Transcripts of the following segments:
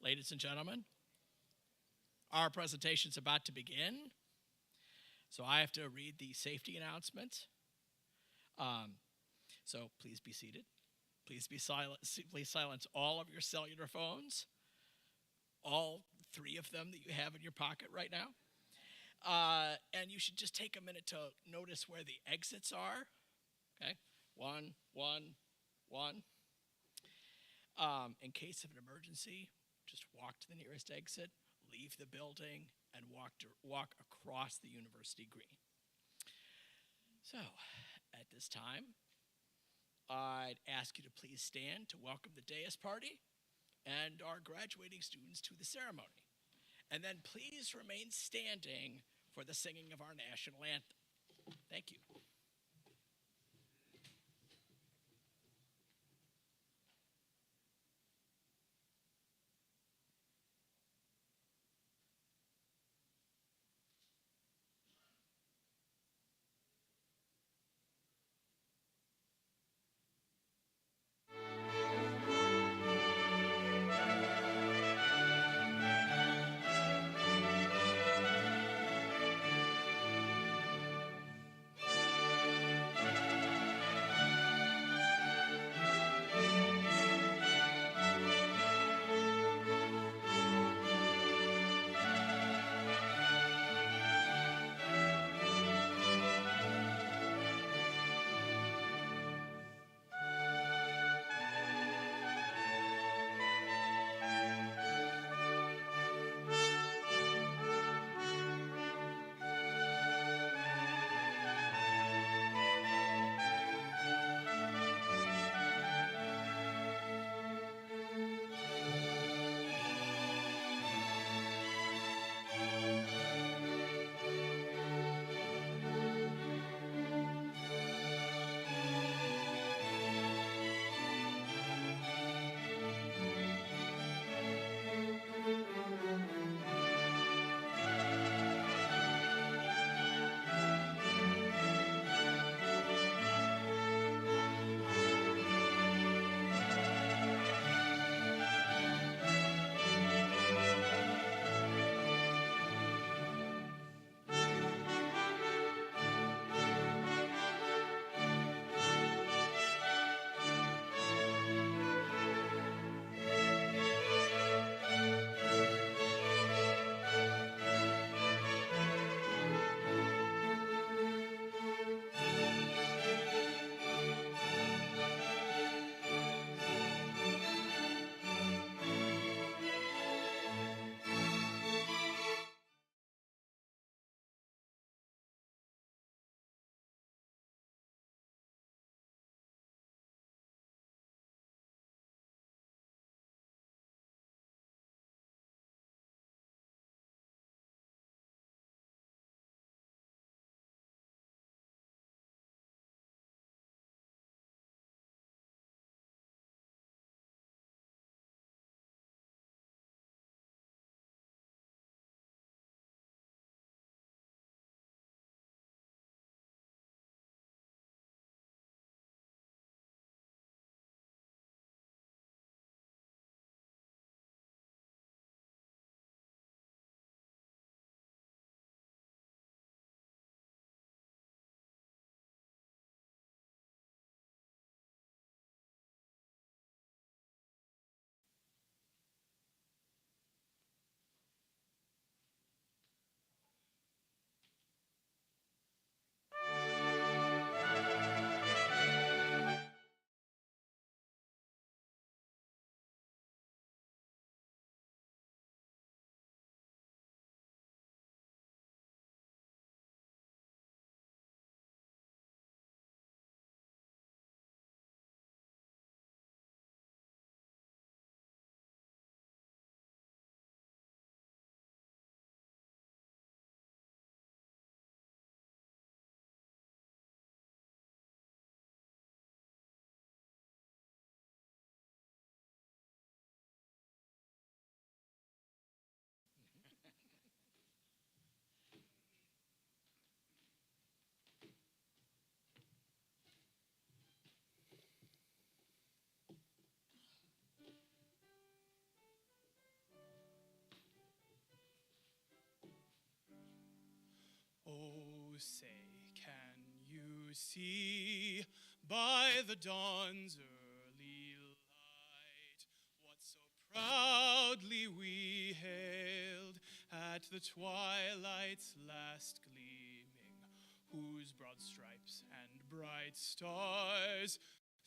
Ladies and gentlemen, our presentation's about to begin, so I have to read the safety announcements. So please be seated. Please be silent. Please silence all of your cellular phones, all 3 of them that you have in your pocket right now. And you should just take a minute to notice where the exits are. Okay, one. In case of an emergency, just walk to the nearest exit, leave the building, and walk across the university green. So, at this time, I'd ask you to please stand to welcome the Deus Party and our graduating students to the ceremony. And then please remain standing for the singing of our national anthem. Thank you. say, can you see by the dawn's early light what so proudly we hailed at the twilight's last gleaming, whose broad stripes and bright stars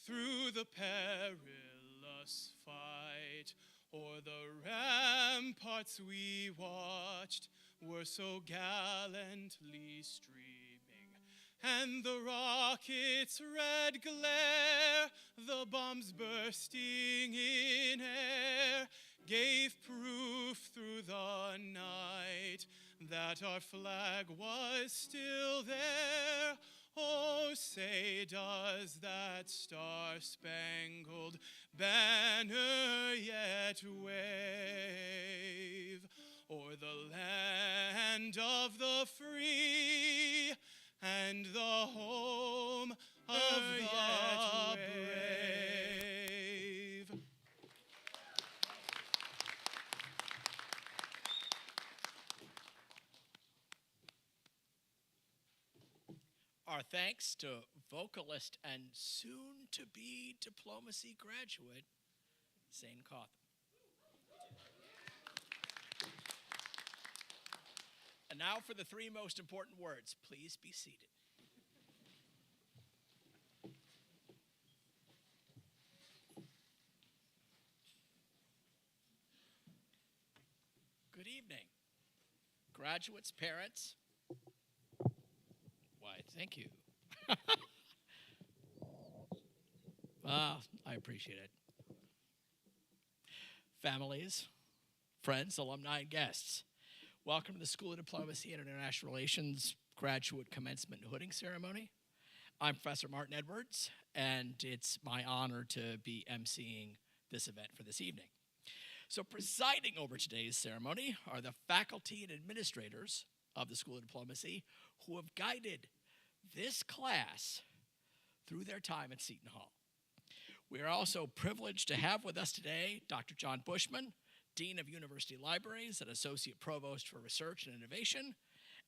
through the perilous fight o'er the ramparts we watched were so gallantly streaming, and the rocket's red glare, the bombs bursting in air, gave proof through the night that our flag was still there. Oh, say, does that star-spangled banner yet wave o'er the land of the free and the home of the brave? Our thanks to vocalist and soon-to-be diplomacy graduate, Zane Cotham. And now for the three most important words. Please be seated. Good evening, graduates, parents. Why, thank you. I appreciate it. Families, friends, alumni, and guests, welcome to the School of Diplomacy and International Relations graduate commencement and hooding ceremony. I'm Professor Martin Edwards, and it's my honor to be emceeing this event for this evening. So presiding over today's ceremony are the faculty and administrators of the School of Diplomacy who have guided this class through their time at Seton Hall. We are also privileged to have with us today Dr. John Bushman, Dean of University Libraries and Associate Provost for Research and Innovation,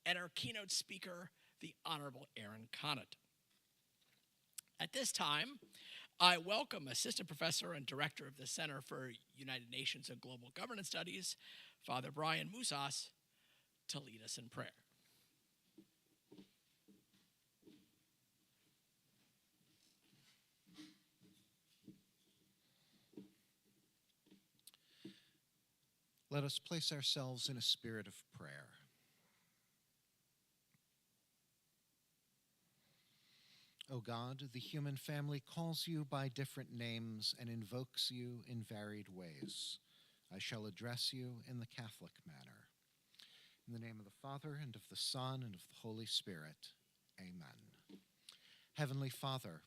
and our keynote speaker, the Honorable Aaron Conant. At this time, I welcome Assistant Professor and Director of the Center for United Nations and Global Governance Studies, Father Brian Musas, to lead us in prayer. Let us place ourselves in a spirit of prayer. O God, the human family calls you by different names and invokes you in varied ways. I shall address you in the Catholic manner. In the name of the Father, and of the Son, and of the Holy Spirit. Amen. Heavenly Father,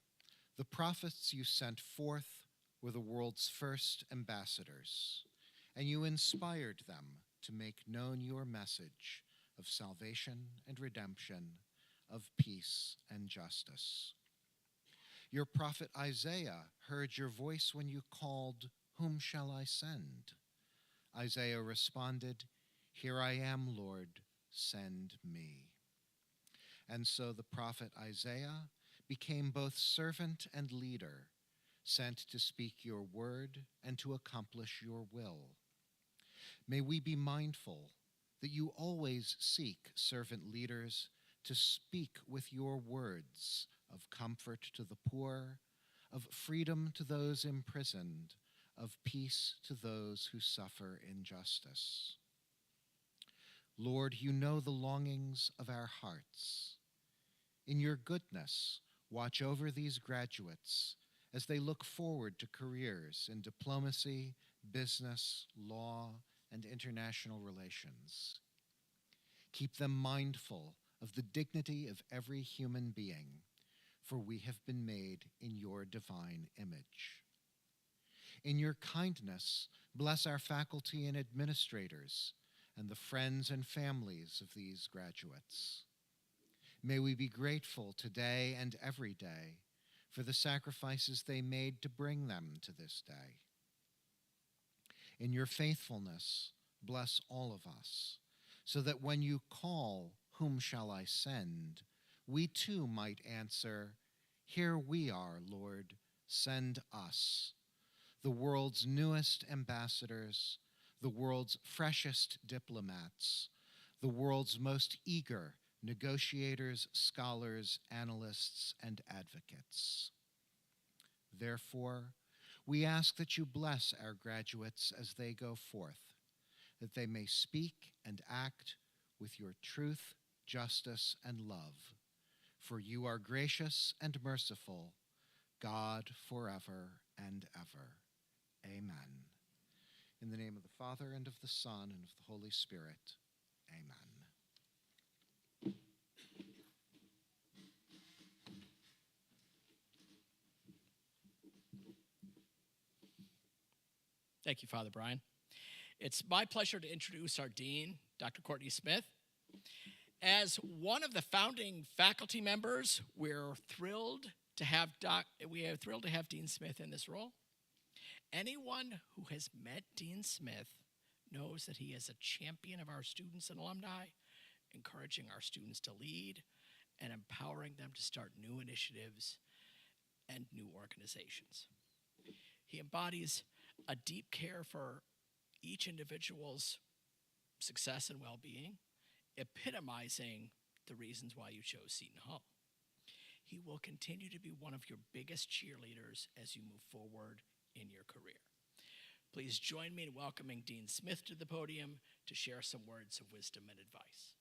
the prophets you sent forth were the world's first ambassadors, and you inspired them to make known your message of salvation and redemption, of peace and justice. Your prophet Isaiah heard your voice when you called, "Whom shall I send?" Isaiah responded, "Here I am, Lord, send me." And so the prophet Isaiah became both servant and leader, sent to speak your word and to accomplish your will. May we be mindful that you always seek servant leaders to speak with your words of comfort to the poor, of freedom to those imprisoned, of peace to those who suffer injustice. Lord, you know the longings of our hearts. In your goodness, watch over these graduates as they look forward to careers in diplomacy, business, law, and international relations. Keep them mindful of the dignity of every human being, for we have been made in your divine image. In your kindness, bless our faculty and administrators and the friends and families of these graduates. May we be grateful today and every day for the sacrifices they made to bring them to this day. In your faithfulness, bless all of us, so that when you call, whom shall I send? We too might answer, here we are, Lord, send us. The world's newest ambassadors, the world's freshest diplomats, the world's most eager negotiators, scholars, analysts, and advocates. Therefore, we ask that you bless our graduates as they go forth, that they may speak and act with your truth, justice, and love. For you are gracious and merciful, God forever and ever. Amen. In the name of the Father, and of the Son, and of the Holy Spirit. Amen. Thank you, Father Brian. It's my pleasure to introduce our Dean, Dr. Courtney Smith. As one of the founding faculty members, we're thrilled to have Dean Smith in this role. Anyone who has met Dean Smith knows that he is a champion of our students and alumni, encouraging our students to lead and empowering them to start new initiatives and new organizations. He embodies a deep care for each individual's success and well-being, epitomizing the reasons why you chose Seton Hall. He will continue to be one of your biggest cheerleaders as you move forward in your career. Please join me in welcoming Dean Smith to the podium to share some words of wisdom and advice.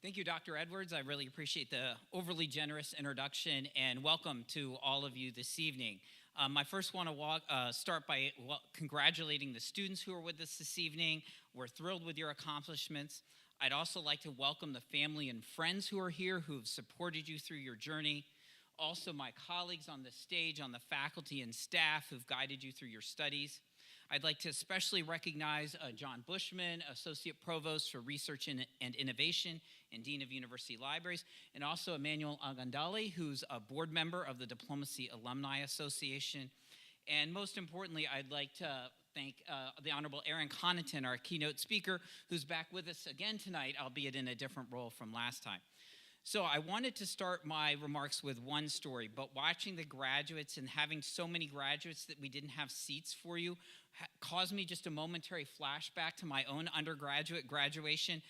Thank you, Dr. Edwards. I really appreciate the overly generous introduction, and welcome to all of you this evening. I first want to start by congratulating the students who are with us this evening. We're thrilled with your accomplishments. I'd also like to welcome the family and friends who are here who have supported you through your journey. Also, my colleagues on the stage, on the faculty and staff who've guided you through your studies. I'd like to especially recognize John Bushman, Associate Provost for Research and Innovation and Dean of University Libraries, and also Emmanuel Agandali, who's a board member of the Diplomacy Alumni Association. And most importantly, I'd like to thank the Honorable Aaron Connaughton, our keynote speaker, who's back with us again tonight, albeit in a different role from last time. So I wanted to start my remarks with one story, but watching the graduates and having so many graduates that we didn't have seats for you caused me just a momentary flashback to my own undergraduate graduation.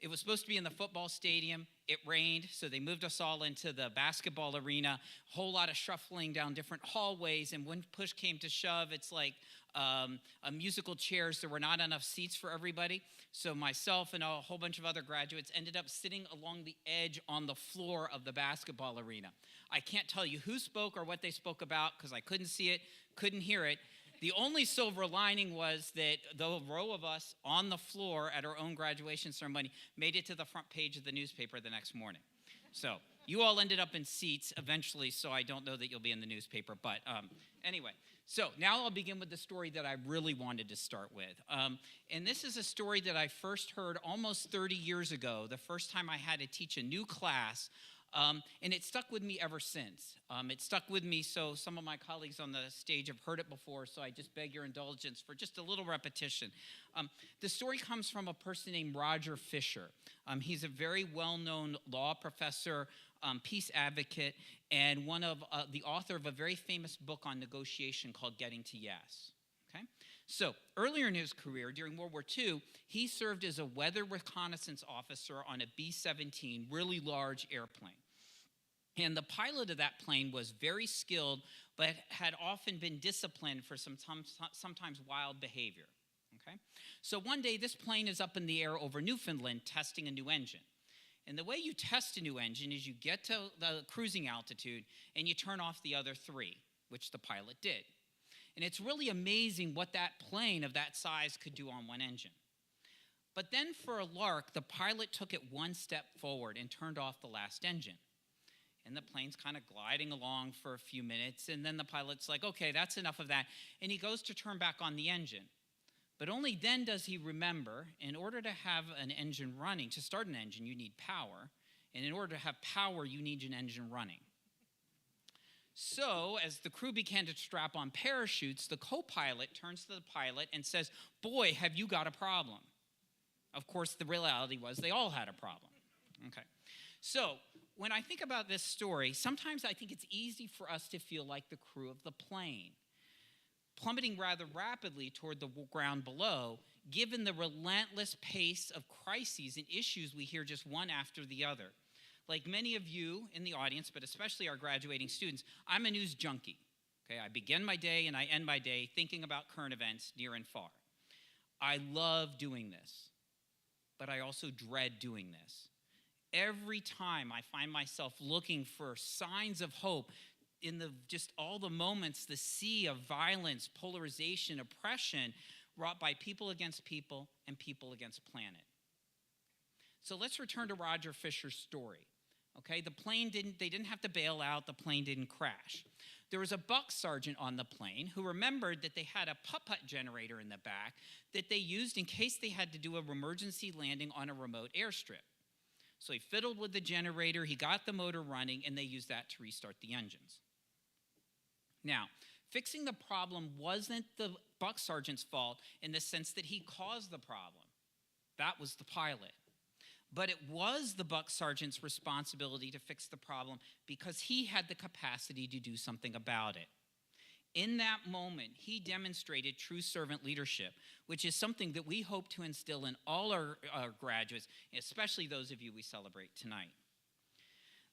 It was supposed to be in the football stadium. It rained, so they moved us all into the basketball arena, a whole lot of shuffling down different hallways, and when push came to shove, it's like a musical chairs. There were not enough seats for everybody, so myself and a whole bunch of other graduates ended up sitting along the edge on the floor of the basketball arena. I can't tell you who spoke or what they spoke about because I couldn't see it, couldn't hear it. The only silver lining was that the row of us on the floor at our own graduation ceremony made it to the front page of the newspaper the next morning. So you all ended up in seats eventually, so I don't know that you'll be in the newspaper. But anyway, so now I'll begin with the story that I really wanted to start with. And this is a story that I first heard almost 30 years ago, the first time I had to teach a new class. And it stuck with me ever since. It stuck with me, so some of my colleagues on the stage have heard it before, so I just beg your indulgence for just a little repetition. The story comes from a person named Roger Fisher. He's a very well-known law professor, peace advocate, and one of the author of a very famous book on negotiation called Getting to Yes. Okay? So earlier in his career, during World War II, he served as a weather reconnaissance officer on a B-17, really large airplane. And the pilot of that plane was very skilled, but had often been disciplined for sometimes wild behavior. Okay? So one day, this plane is up in the air over Newfoundland testing a new engine. And the way you test a new engine is you get to the cruising altitude and you turn off the other three, which the pilot did. And it's really amazing what that plane of that size could do on one engine. But then for a lark, the pilot took it one step forward and turned off the last engine. And the plane's kind of gliding along for a few minutes, and then the pilot's like, okay, that's enough of that. And he goes to turn back on the engine. But only then does he remember, in order to have an engine running, to start an engine, you need power. And in order to have power, you need an engine running. So, as the crew began to strap on parachutes, the co-pilot turns to the pilot and says, "Boy, have you got a problem." Of course, the reality was they all had a problem. Okay. So, when I think about this story, sometimes I think it's easy for us to feel like the crew of the plane, plummeting rather rapidly toward the ground below, given the relentless pace of crises and issues we hear just one after the other. Like many of you in the audience, but especially our graduating students, I'm a news junkie. Okay, I begin my day and I end my day thinking about current events near and far. I love doing this, but I also dread doing this. Every time I find myself looking for signs of hope in just all the moments, the sea of violence, polarization, oppression wrought by people against people and people against planet. So let's return to Roger Fisher's story. Okay, they didn't have to bail out, the plane didn't crash. There was a buck sergeant on the plane who remembered that they had a putt-putt generator in the back that they used in case they had to do an emergency landing on a remote airstrip. So he fiddled with the generator, he got the motor running, and they used that to restart the engines. Now, fixing the problem wasn't the buck sergeant's fault in the sense that he caused the problem. That was the pilot. But it was the buck sergeant's responsibility to fix the problem because he had the capacity to do something about it. In that moment, he demonstrated true servant leadership, which is something that we hope to instill in all our graduates, especially those of you we celebrate tonight.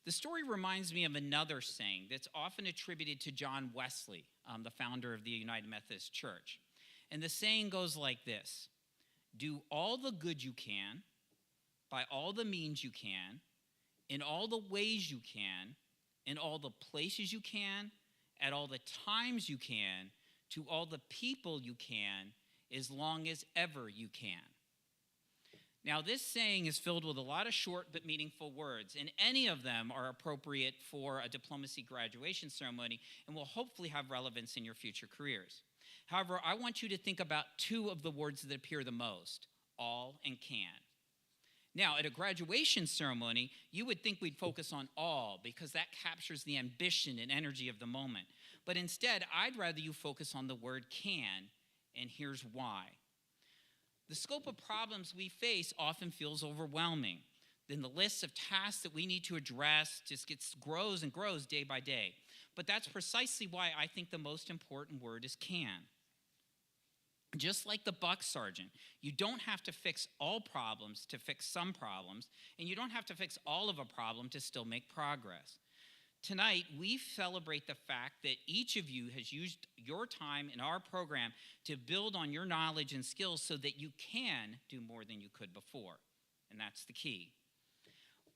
The story reminds me of another saying that's often attributed to John Wesley, the founder of the United Methodist Church. And the saying goes like this: "Do all the good you can, by all the means you can, in all the ways you can, in all the places you can, at all the times you can, to all the people you can, as long as ever you can." Now, this saying is filled with a lot of short but meaningful words, and any of them are appropriate for a diplomacy graduation ceremony and will hopefully have relevance in your future careers. However, I want you to think about two of the words that appear the most: all and can. Now, at a graduation ceremony, you would think we'd focus on all because that captures the ambition and energy of the moment. But instead, I'd rather you focus on the word can, and here's why. The scope of problems we face often feels overwhelming. Then the list of tasks that we need to address just grows and grows day by day. But that's precisely why I think the most important word is can. Just like the buck sergeant, you don't have to fix all problems to fix some problems, and you don't have to fix all of a problem to still make progress. Tonight, we celebrate the fact that each of you has used your time in our program to build on your knowledge and skills so that you can do more than you could before, and that's the key.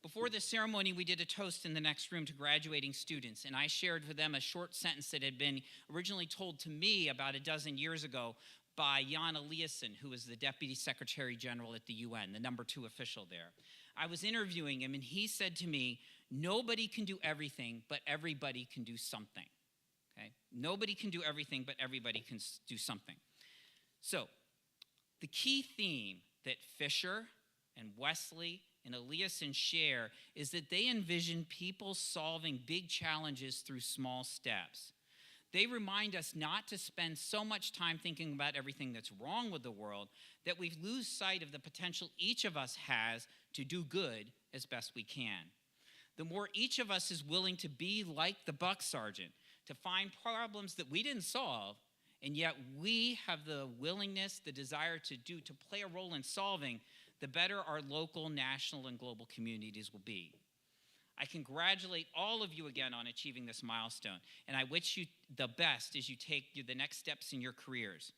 Before the ceremony, we did a toast in the next room to graduating students, and I shared with them a short sentence that had been originally told to me about a dozen years ago by Jan Eliasson, who was the Deputy Secretary General at the UN, the number 2 official there. I was interviewing him, and he said to me, "Nobody can do everything, but everybody can do something." Okay? Nobody can do everything, but everybody can do something. So, the key theme that Fisher and Wesley and Eliasson share is that they envision people solving big challenges through small steps. They remind us not to spend so much time thinking about everything that's wrong with the world that we lose sight of the potential each of us has to do good as best we can. The more each of us is willing to be like the buck sergeant, to find problems that we didn't solve, and yet we have the willingness, the desire to play a role in solving, the better our local, national, and global communities will be. I congratulate all of you again on achieving this milestone, and I wish you the best as you take the next steps in your careers.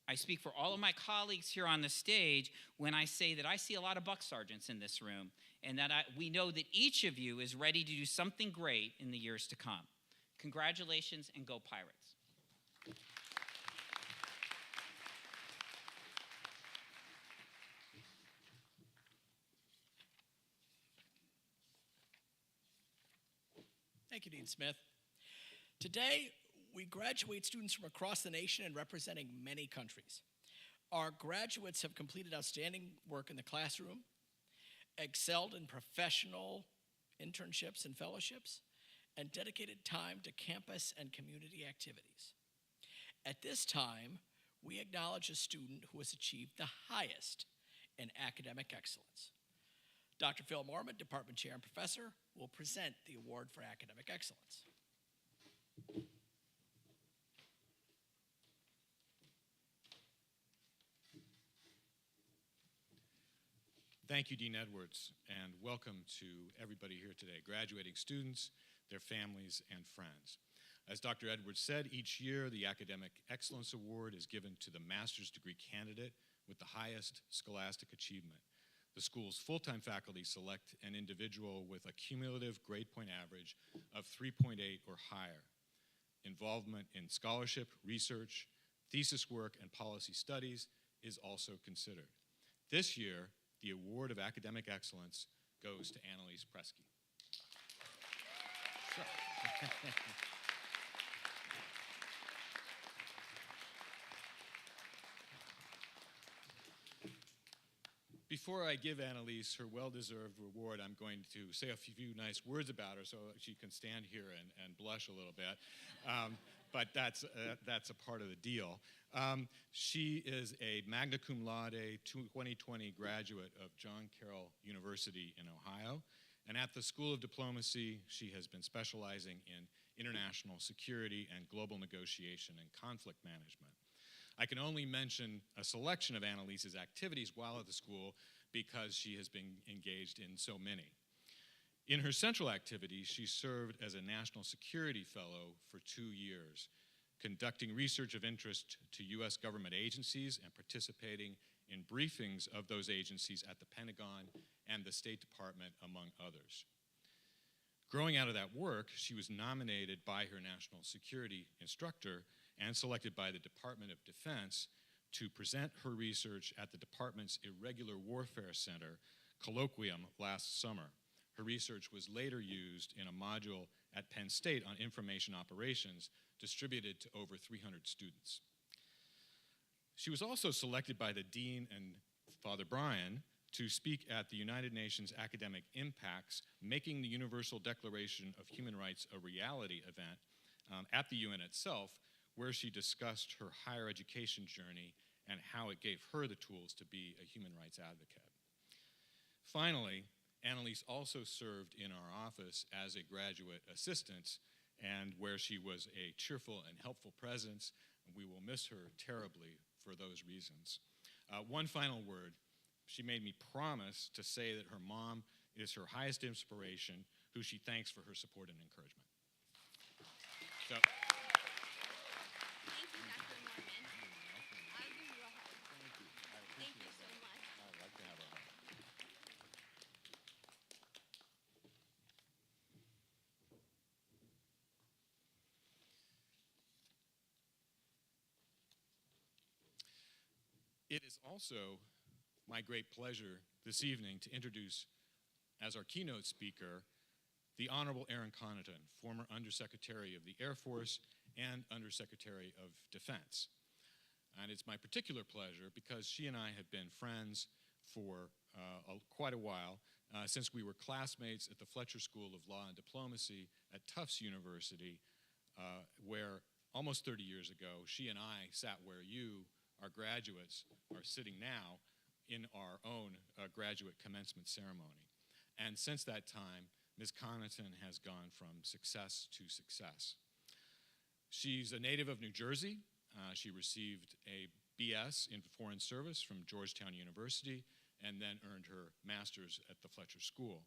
I speak for all of my colleagues here on the stage when I say that I see a lot of buck sergeants in this room, and that we know that each of you is ready to do something great in the years to come. Congratulations, and go Pirates. Thank you, Dean Smith. Today, we graduate students from across the nation and representing many countries. Our graduates have completed outstanding work in the classroom, excelled in professional internships and fellowships, and dedicated time to campus and community activities. At this time, we acknowledge a student who has achieved the highest in academic excellence. Dr. Phil Mormon, Department Chair and Professor, will present the Award for Academic Excellence. Thank you, Dean Edwards, and welcome to everybody here today, graduating students, their families, and friends. As Dr. Edwards said, each year the Academic Excellence Award is given to the master's degree candidate with the highest scholastic achievement. The school's full-time faculty select an individual with a cumulative grade point average of 3.8 or higher. Involvement in scholarship, research, thesis work, and policy studies is also considered. This year, the Award of Academic Excellence goes to Annalise Presky. Before I give Annalise her well-deserved reward, I'm going to say a few nice words about her so she can stand here and blush a little bit. But that's a part of the deal. She is a magna cum laude 2020 graduate of John Carroll University in Ohio. And at the School of Diplomacy, she has been specializing in international security and global negotiation and conflict management. I can only mention a selection of Annalise's activities while at the school because she has been engaged in so many. In her central activities, she served as a National Security Fellow for 2 years, conducting research of interest to U.S. government agencies and participating in briefings of those agencies at the Pentagon and the State Department, among others. Growing out of that work, she was nominated by her national security instructor and selected by the Department of Defense to present her research at the department's Irregular Warfare Center colloquium last summer. Her research was later used in a module at Penn State on information operations distributed to over 300 students. She was also selected by the Dean and Father Brian to speak at the United Nations Academic Impacts Making the Universal Declaration of Human Rights a Reality event at the UN itself, where she discussed her higher education journey and how it gave her the tools to be a human rights advocate. Finally, Annalise also served in our office as a graduate assistant, and where she was a cheerful and helpful presence. We will miss her terribly for those reasons. One final word. She made me promise to say that her mom is her highest inspiration, who she thanks for her support and encouragement. So, Thank you, Dr. Mormon. I'll give you a hug. Thank you so much. I'd like to have a hug. It is also my great pleasure this evening to introduce, as our keynote speaker, the Honorable Erin Connaughton, former Undersecretary of the Air Force and Undersecretary of Defense. And it's my particular pleasure because she and I have been friends for quite a while, since we were classmates at the Fletcher School of Law and Diplomacy at Tufts University, where almost 30 years ago, she and I sat where you, our graduates, are sitting now in our own graduate commencement ceremony. And since that time, Ms. Connaughton has gone from success to success. She's a native of New Jersey. She received a BS in Foreign Service from Georgetown University and then earned her master's at the Fletcher School.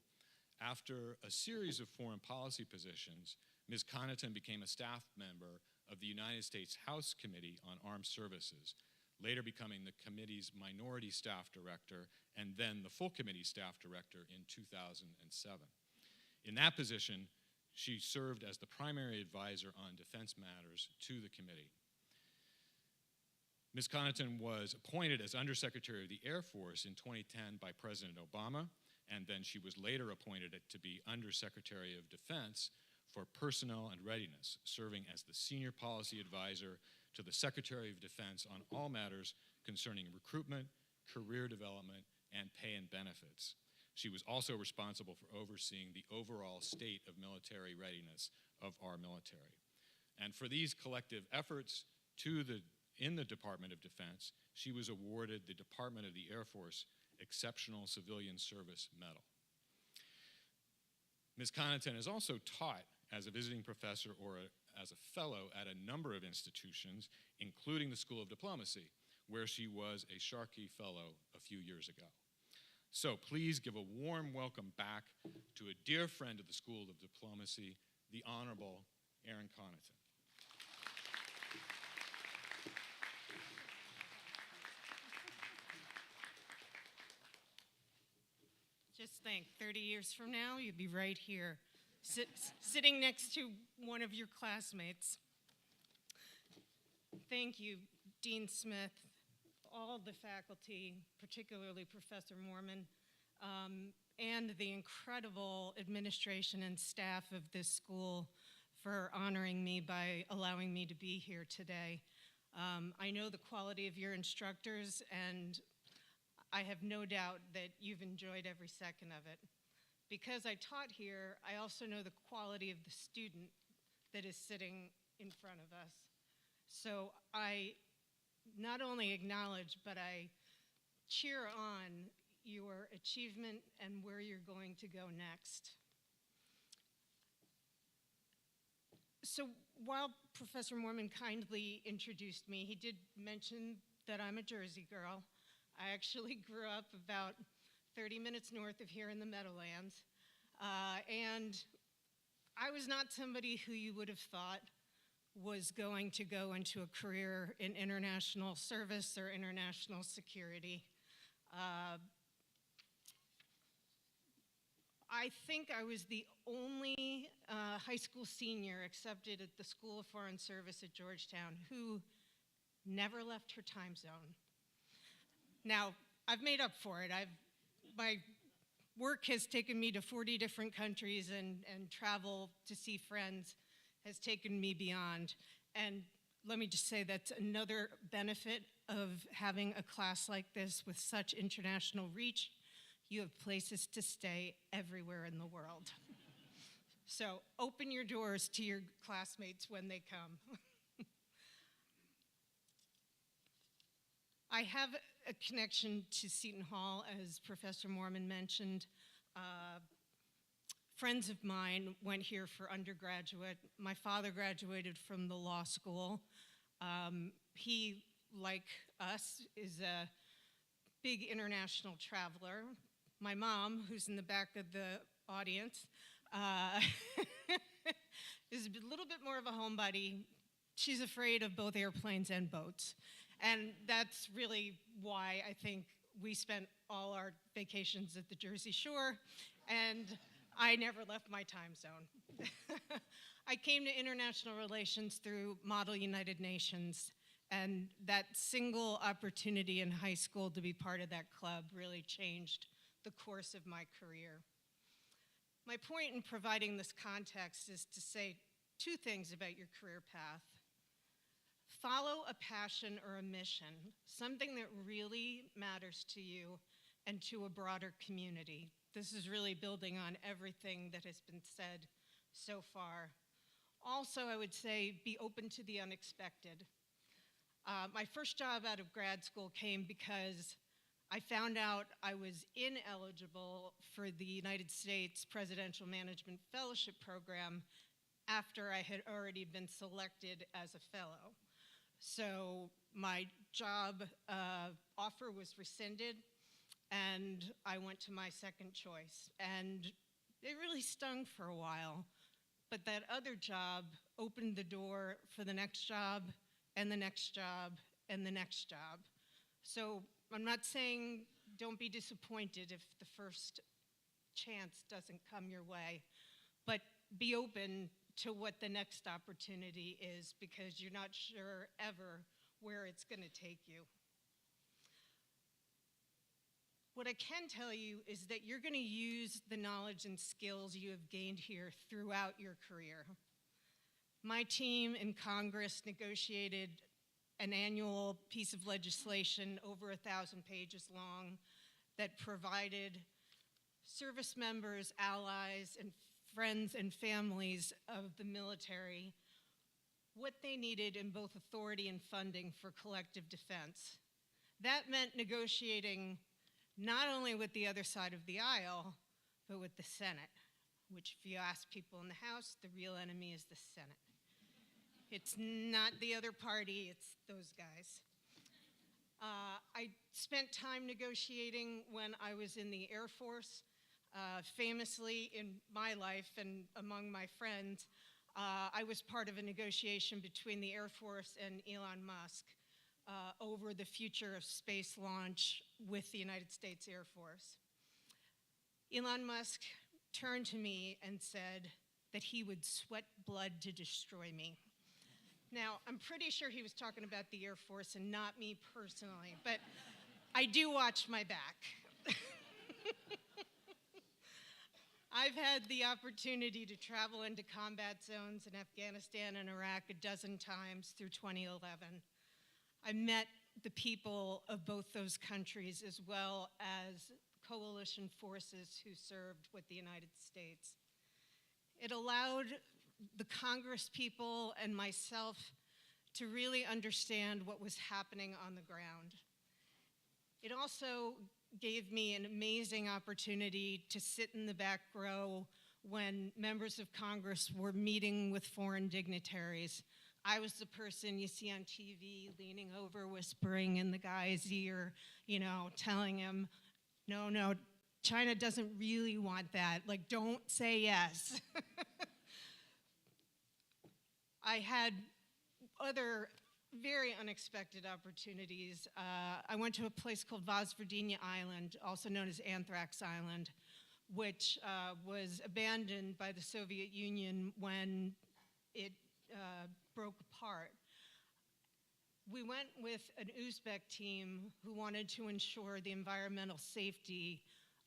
After a series of foreign policy positions, Ms. Connaughton became a staff member of the United States House Committee on Armed Services, later becoming the committee's minority staff director and then the full committee staff director in 2007. In that position, she served as the primary advisor on defense matters to the committee. Ms. Connaughton was appointed as Undersecretary of the Air Force in 2010 by President Obama, and then she was later appointed to be Undersecretary of Defense for Personnel and Readiness, serving as the senior policy advisor to the Secretary of Defense on all matters concerning recruitment, career development, and pay and benefits. She was also responsible for overseeing the overall state of military readiness of our military. And for these collective efforts in the Department of Defense, she was awarded the Department of the Air Force Exceptional Civilian Service Medal. Ms. Connaughton has also taught as a visiting professor or as a fellow at a number of institutions, including the School of Diplomacy, where she was a Sharkey Fellow a few years ago. So please give a warm welcome back to a dear friend of the School of Diplomacy, the Honorable Erin Connaughton. Just think, 30 years from now, you'd be right here, sitting next to one of your classmates. Thank you, Dean Smith, all the faculty, particularly Professor Moorman, and the incredible administration and staff of this school for honoring me by allowing me to be here today. I know the quality of your instructors, and I have no doubt that you've enjoyed every second of it. Because I taught here, I also know the quality of the student that is sitting in front of us. So I not only acknowledge, but I cheer on your achievement and where you're going to go next. So while Professor Moorman kindly introduced me, he did mention that I'm a Jersey girl. I actually grew up about 30 minutes north of here in the Meadowlands. And I was not somebody who you would have thought was going to go into a career in international service or international security. I think I was the only high school senior accepted at the School of Foreign Service at Georgetown who never left her time zone. Now, I've made up for it. My work has taken me to 40 different countries, and travel to see friends has taken me beyond. And let me just say that's another benefit of having a class like this with such international reach. You have places to stay everywhere in the world. So open your doors to your classmates when they come. I have a connection to Seton Hall, as Professor Moorman mentioned. Friends of mine went here for undergraduate. My father graduated from the law school. He, like us, is a big international traveler. My mom, who's in the back of the audience, is a little bit more of a homebody. She's afraid of both airplanes and boats. And that's really why I think we spent all our vacations at the Jersey Shore, and I never left my time zone. I came to international relations through Model United Nations, and that single opportunity in high school to be part of that club really changed the course of my career. My point in providing this context is to say two things about your career path. Follow a passion or a mission, something that really matters to you and to a broader community. This is really building on everything that has been said so far. Also, I would say be open to the unexpected. My first job out of grad school came because I found out I was ineligible for the United States Presidential Management Fellowship Program after I had already been selected as a fellow. So my job offer was rescinded, and I went to my second choice. And it really stung for a while, but that other job opened the door for the next job, and the next job, and the next job. So I'm not saying don't be disappointed if the first chance doesn't come your way, but be open to what the next opportunity is, because you're not sure ever where it's going to take you. What I can tell you is that you're going to use the knowledge and skills you have gained here throughout your career. My team in Congress negotiated an annual piece of legislation over 1,000 pages long that provided service members, allies, and friends and families of the military what they needed in both authority and funding for collective defense. That meant negotiating not only with the other side of the aisle, but with the Senate, which if you ask people in the House, the real enemy is the Senate. It's not the other party, it's those guys. I spent time negotiating when I was in the Air Force. Famously in my life and among my friends, I was part of a negotiation between the Air Force and Elon Musk over the future of space launch with the United States Air Force. Elon Musk turned to me and said that he would sweat blood to destroy me. Now, I'm pretty sure he was talking about the Air Force and not me personally, but I do watch my back. I've had the opportunity to travel into combat zones in Afghanistan and Iraq a dozen times through 2011. I met the people of both those countries as well as coalition forces who served with the United States. It allowed the Congress people and myself to really understand what was happening on the ground. It also gave me an amazing opportunity to sit in the back row when members of Congress were meeting with foreign dignitaries. I was the person you see on TV leaning over, whispering in the guy's ear, telling him, no, China doesn't really want that. Like, don't say yes. I had other very unexpected opportunities. I went to a place called Vojvodina Island, also known as Anthrax Island, which was abandoned by the Soviet Union when it broke apart. We went with an Uzbek team who wanted to ensure the environmental safety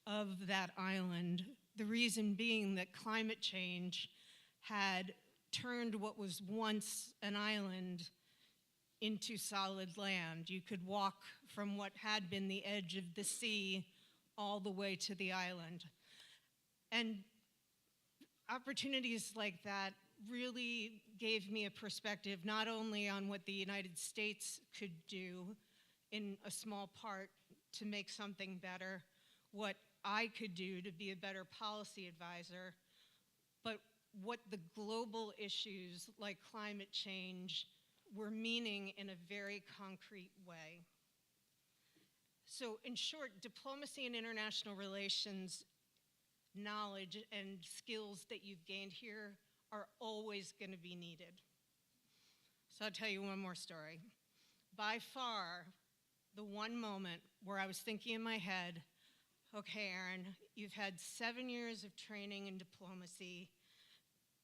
of that island. The reason being that climate change had turned what was once an island into solid land. You could walk from what had been the edge of the sea all the way to the island. And opportunities like that really gave me a perspective not only on what the United States could do in a small part to make something better, what I could do to be a better policy advisor, but what the global issues like climate change were meaning in a very concrete way. So in short, diplomacy and international relations knowledge and skills that you've gained here are always going to be needed. So I'll tell you one more story. By far, the one moment where I was thinking in my head, okay, Erin, you've had 7 years of training in diplomacy.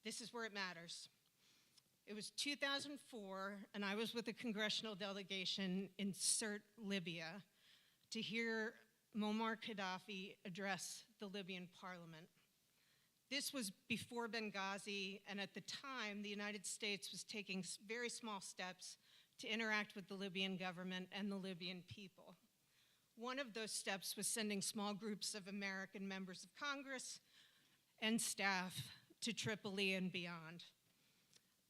This is where it matters. It was 2004, and I was with a congressional delegation in Sirte, Libya, to hear Muammar Gaddafi address the Libyan parliament. This was before Benghazi, and at the time, the United States was taking very small steps to interact with the Libyan government and the Libyan people. One of those steps was sending small groups of American members of Congress and staff to Tripoli and beyond.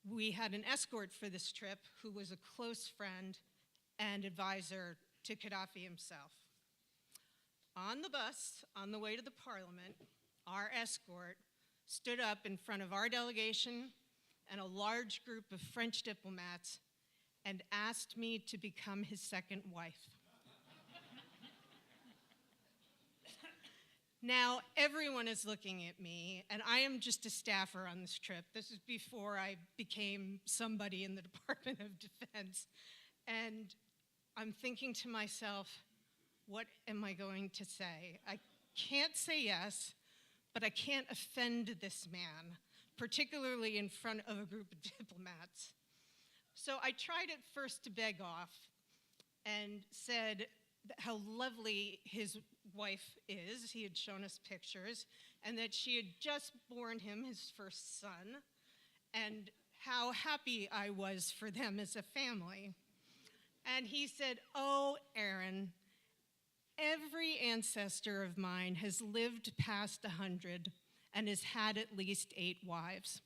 We had an escort for this trip who was a close friend and advisor to Gaddafi himself. On the bus, on the way to the parliament, our escort stood up in front of our delegation and a large group of French diplomats and asked me to become his second wife. Now, everyone is looking at me, and I am just a staffer on this trip. This is before I became somebody in the Department of Defense. And I'm thinking to myself, what am I going to say? I can't say yes, but I can't offend this man, particularly in front of a group of diplomats. So I tried at first to beg off and said how lovely his wife is. He had shown us pictures, and that she had just borne him his first son, and how happy I was for them as a family. And he said, "Oh, Erin, every ancestor of mine has lived past 100 and has had at least 8 wives.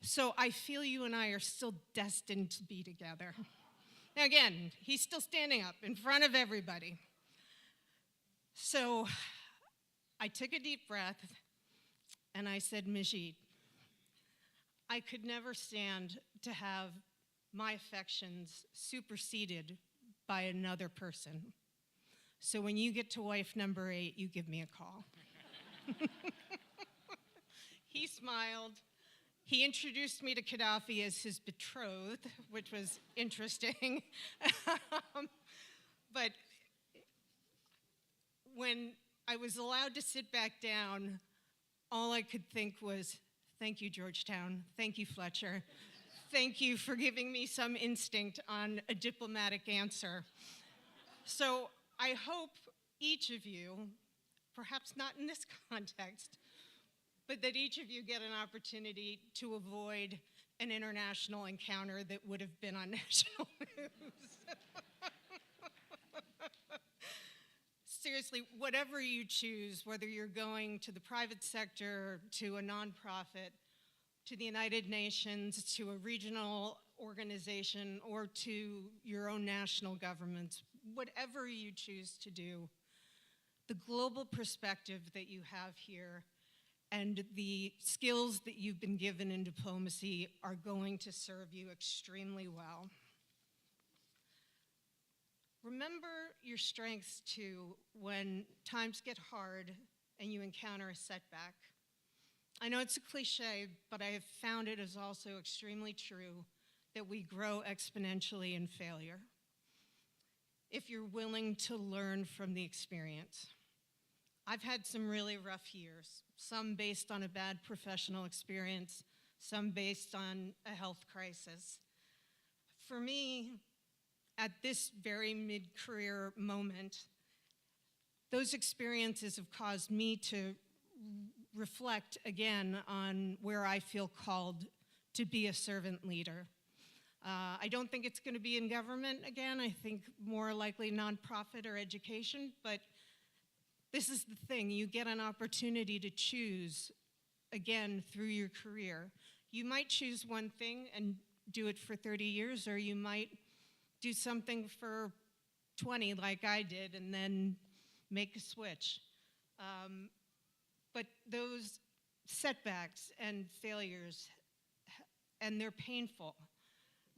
So I feel you and I are still destined to be together. Now again, he's still standing up in front of everybody. So I took a deep breath and I said, Majid, I could never stand to have my affections superseded by another person. So when you get to wife number 8, you give me a call. He smiled. He introduced me to Gaddafi as his betrothed, which was interesting. But when I was allowed to sit back down, all I could think was, thank you, Georgetown. Thank you, Fletcher. Thank you for giving me some instinct on a diplomatic answer. So I hope each of you, perhaps not in this context, but that each of you get an opportunity to avoid an international encounter that would have been on national news. Seriously, whatever you choose, whether you're going to the private sector, to a nonprofit, to the United Nations, to a regional organization, or to your own national governments, whatever you choose to do, the global perspective that you have here and the skills that you've been given in diplomacy are going to serve you extremely well. Remember your strengths too when times get hard and you encounter a setback. I know it's a cliche, but I have found it is also extremely true that we grow exponentially in failure if you're willing to learn from the experience. I've had some really rough years, some based on a bad professional experience, some based on a health crisis. For me, at this very mid-career moment, those experiences have caused me to reflect again on where I feel called to be a servant leader. I don't think it's going to be in government again. I think more likely nonprofit or education, but this is the thing. You get an opportunity to choose again through your career. You might choose one thing and do it for 30 years, or you might do something for 20 like I did and then make a switch. But those setbacks and failures, and they're painful,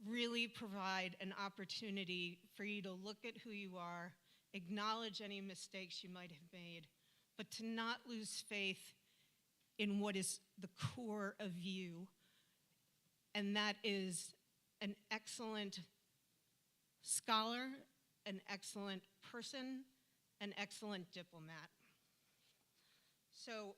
really provide an opportunity for you to look at who you are, acknowledge any mistakes you might have made, but to not lose faith in what is the core of you, and that is an excellent scholar, an excellent person, an excellent diplomat. So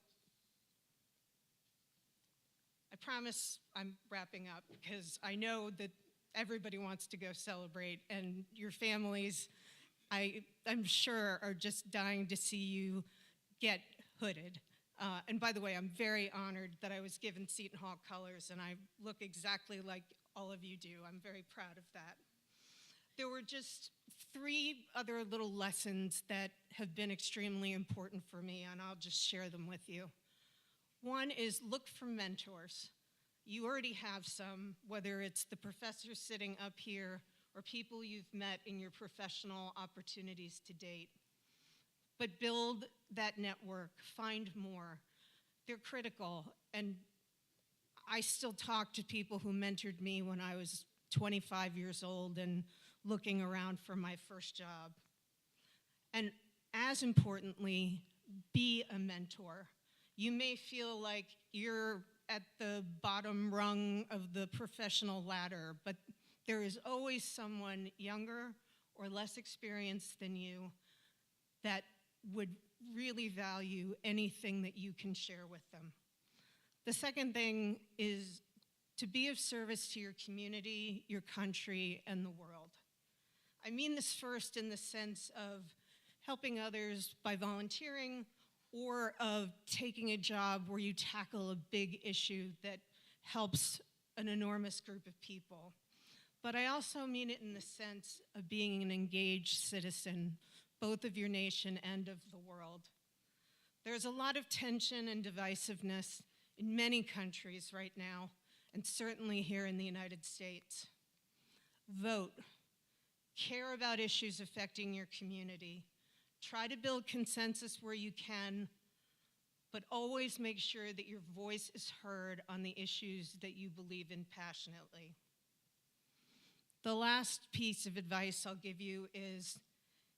I promise I'm wrapping up because I know that everybody wants to go celebrate, and your families, I'm sure, are just dying to see you get hooded. And by the way, I'm very honored that I was given Seton Hall colors, and I look exactly like all of you do. I'm very proud of that. There were just 3 other little lessons that have been extremely important for me, and I'll just share them with you. One is look for mentors. You already have some, whether it's the professors sitting up here or people you've met in your professional opportunities to date. But build that network, find more. They're critical, and I still talk to people who mentored me when I was 25 years old and looking around for my first job. And as importantly, be a mentor. You may feel like you're at the bottom rung of the professional ladder, but there is always someone younger or less experienced than you that would really value anything that you can share with them. The second thing is to be of service to your community, your country, and the world. I mean this first in the sense of helping others by volunteering, or of taking a job where you tackle a big issue that helps an enormous group of people. But I also mean it in the sense of being an engaged citizen, both of your nation and of the world. There's a lot of tension and divisiveness in many countries right now, and certainly here in the United States. Vote. Care about issues affecting your community. Try to build consensus where you can, but always make sure that your voice is heard on the issues that you believe in passionately. The last piece of advice I'll give you is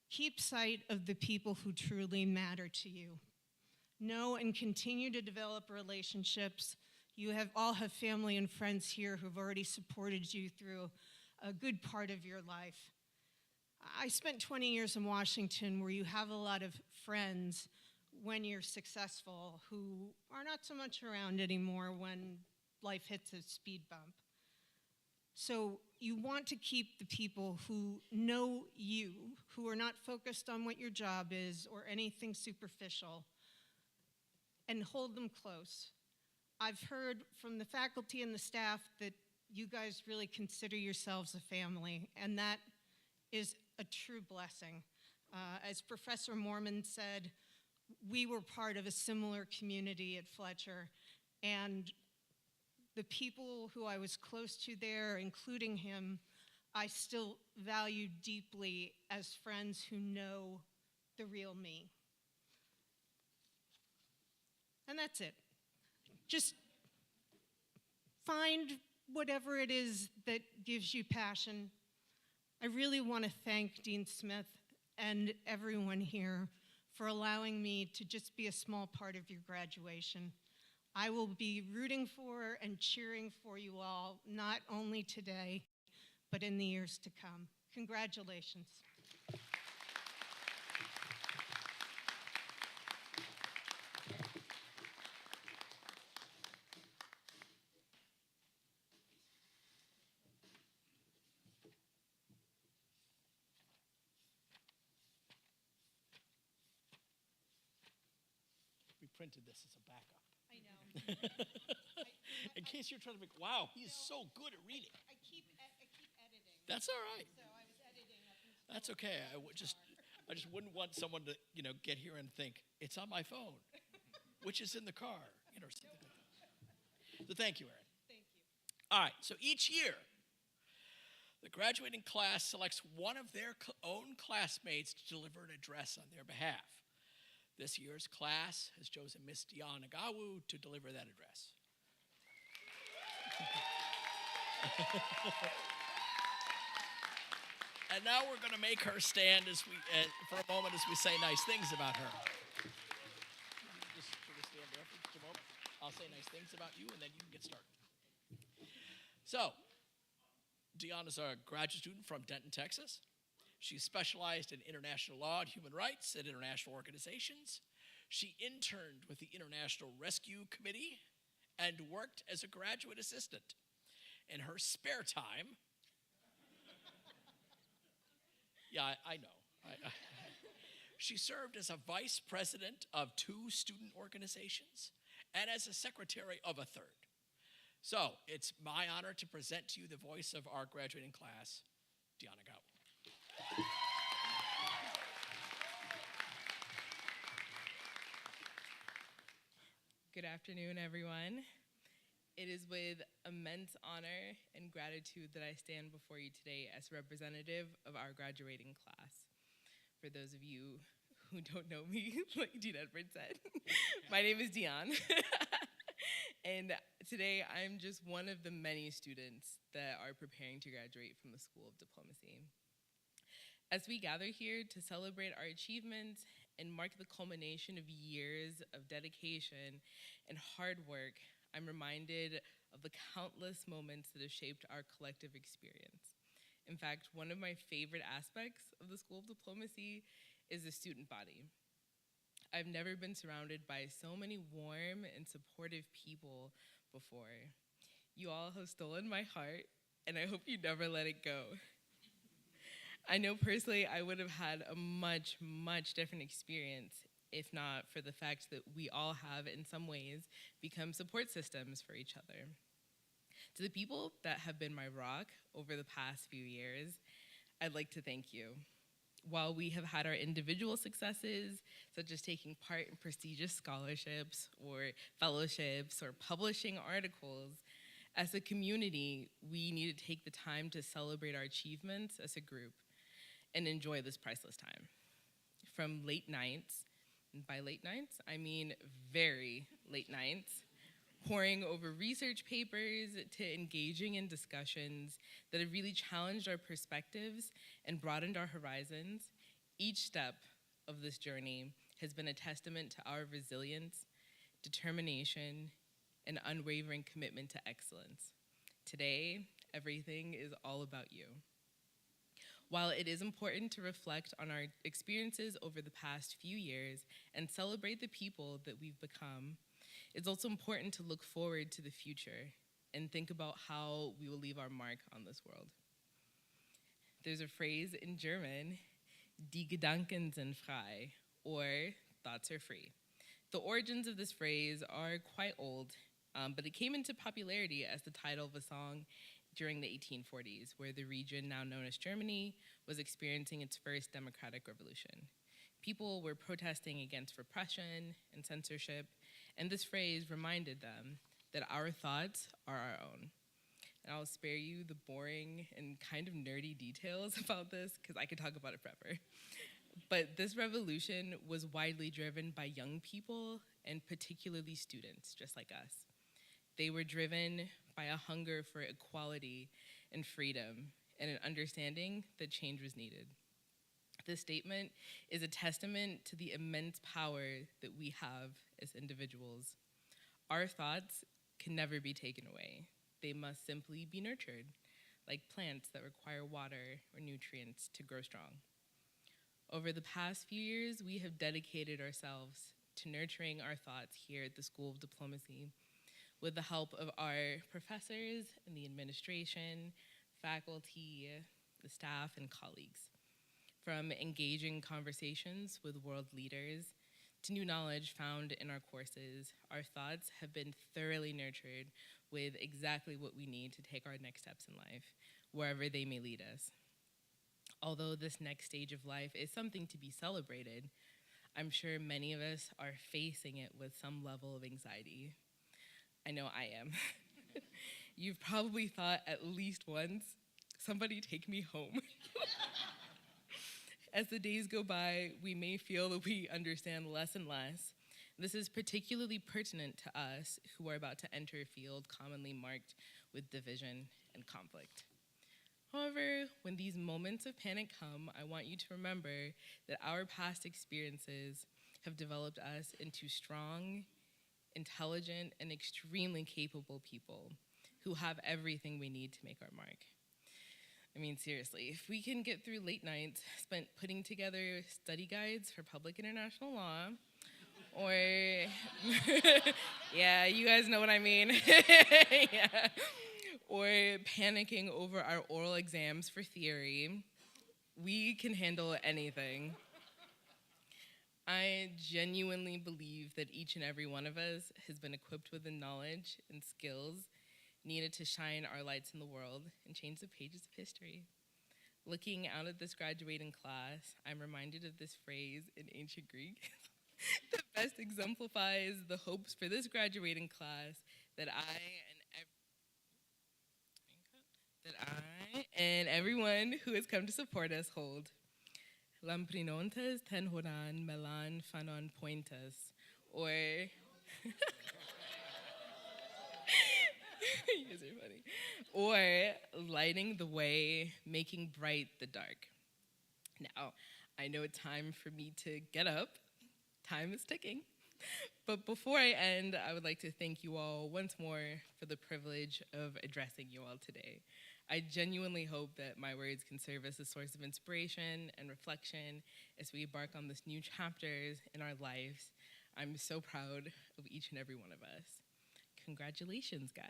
keep sight of the people who truly matter to you. Know and continue to develop relationships. You all have family and friends here who've already supported you through a good part of your life. I spent 20 years in Washington where you have a lot of friends when you're successful who are not so much around anymore when life hits a speed bump. So you want to keep the people who know you, who are not focused on what your job is or anything superficial, and hold them close. I've heard from the faculty and the staff that you guys really consider yourselves a family, and that is a true blessing. As Professor Mormon said, we were part of a similar community at Fletcher, and the people who I was close to there, including him, I still value deeply as friends who know the real me. And that's it. Just find whatever it is that gives you passion. I really want to thank Dean Smith and everyone here for allowing me to just be a small part of your graduation. I will be rooting for and cheering for you all, not only today, but in the years to come. Congratulations. We printed this as a backup. I know. In case you're trying to make, wow, he's so good at reading. I keep editing. That's all right. So I was editing up until That's okay. I just wouldn't want someone to, get here and think it's on my phone, which is in the car, something like that. So thank you, Erin. Thank you. All right. So each year, the graduating class selects one of their own classmates to deliver an address on their behalf. This year's class has chosen Miss Dion Agawu to deliver that address. And now we're going to make her stand for a moment as we say nice things about her. Just sort of stand there for just a moment. I'll say nice things about you, and then you can get started. So, Dion is a graduate student from Denton, Texas. She specialized in international law and human rights at international organizations. She interned with the International Rescue Committee and worked as a graduate assistant. In her spare time, yeah, I know. She served as a vice president of 2 student organizations and as a secretary of a 3rd. So it's my honor to present to you the voice of our graduating class, Dion Agawu. Good afternoon, everyone. It is with immense honor and gratitude that I stand before you today as representative of our graduating class. For those of you who don't know me, like Dean Edwards said, my name is Dion. And today I'm just one of the many students that are preparing to graduate from the School of Diplomacy. As we gather here to celebrate our achievements and mark the culmination of years of dedication and hard work, I'm reminded of the countless moments that have shaped our collective experience. In fact, one of my favorite aspects of the School of Diplomacy is the student body. I've never been surrounded by so many warm and supportive people before. You all have stolen my heart, and I hope you never let it go. I know personally I would have had a much, much different experience if not for the fact that we all have, in some ways, become support systems for each other. To the people that have been my rock over the past few years, I'd like to thank you. While we have had our individual successes, such as taking part in prestigious scholarships or fellowships or publishing articles, as a community, we need to take the time to celebrate our achievements as a group and enjoy this priceless time. From late nights, and by late nights, I mean very late nights, poring over research papers to engaging in discussions that have really challenged our perspectives and broadened our horizons, each step of this journey has been a testament to our resilience, determination, and unwavering commitment to excellence. Today, everything is all about you. While it is important to reflect on our experiences over the past few years and celebrate the people that we've become, it's also important to look forward to the future and think about how we will leave our mark on this world. There's a phrase in German, die Gedanken sind frei, or thoughts are free. The origins of this phrase are quite old, but it came into popularity as the title of a song during the 1840s, where the region now known as Germany was experiencing its first democratic revolution. People were protesting against repression and censorship, and this phrase reminded them that our thoughts are our own. And I'll spare you the boring and kind of nerdy details about this, because I could talk about it forever. But this revolution was widely driven by young people, and particularly students, just like us. They were driven by a hunger for equality and freedom, and an understanding that change was needed. This statement is a testament to the immense power that we have as individuals. Our thoughts can never be taken away. They must simply be nurtured, like plants that require water or nutrients to grow strong. Over the past few years, we have dedicated ourselves to nurturing our thoughts here at the School of Diplomacy with the help of our professors and the administration, faculty, the staff, and colleagues. From engaging conversations with world leaders to new knowledge found in our courses, our thoughts have been thoroughly nurtured with exactly what we need to take our next steps in life, wherever they may lead us. Although this next stage of life is something to be celebrated, I'm sure many of us are facing it with some level of anxiety. I know I am. You've probably thought at least once, somebody take me home. As the days go by, we may feel that we understand less and less. This is particularly pertinent to us who are about to enter a field commonly marked with division and conflict. However, when these moments of panic come, I want you to remember that our past experiences have developed us into strong, intelligent, and extremely capable people who have everything we need to make our mark. I mean, seriously, if we can get through late nights spent putting together study guides for public international law, or, yeah, you guys know what I mean, yeah. Or panicking over our oral exams for theory, we can handle anything. I genuinely believe that each and every one of us has been equipped with the knowledge and skills needed to shine our lights in the world and change the pages of history. Looking out at this graduating class, I'm reminded of this phrase in ancient Greek that best exemplifies the hopes for this graduating class that I and everyone who has come to support us hold. Lamprinontes ten horan melan phanon pointes, or you guys are funny. Or lighting the way, making bright the dark. Now, I know it's time for me to get up. Time is ticking. But before I end, I would like to thank you all once more for the privilege of addressing you all today. I genuinely hope that my words can serve as a source of inspiration and reflection as we embark on this new chapters in our lives. I'm so proud of each and every one of us. Congratulations, guys.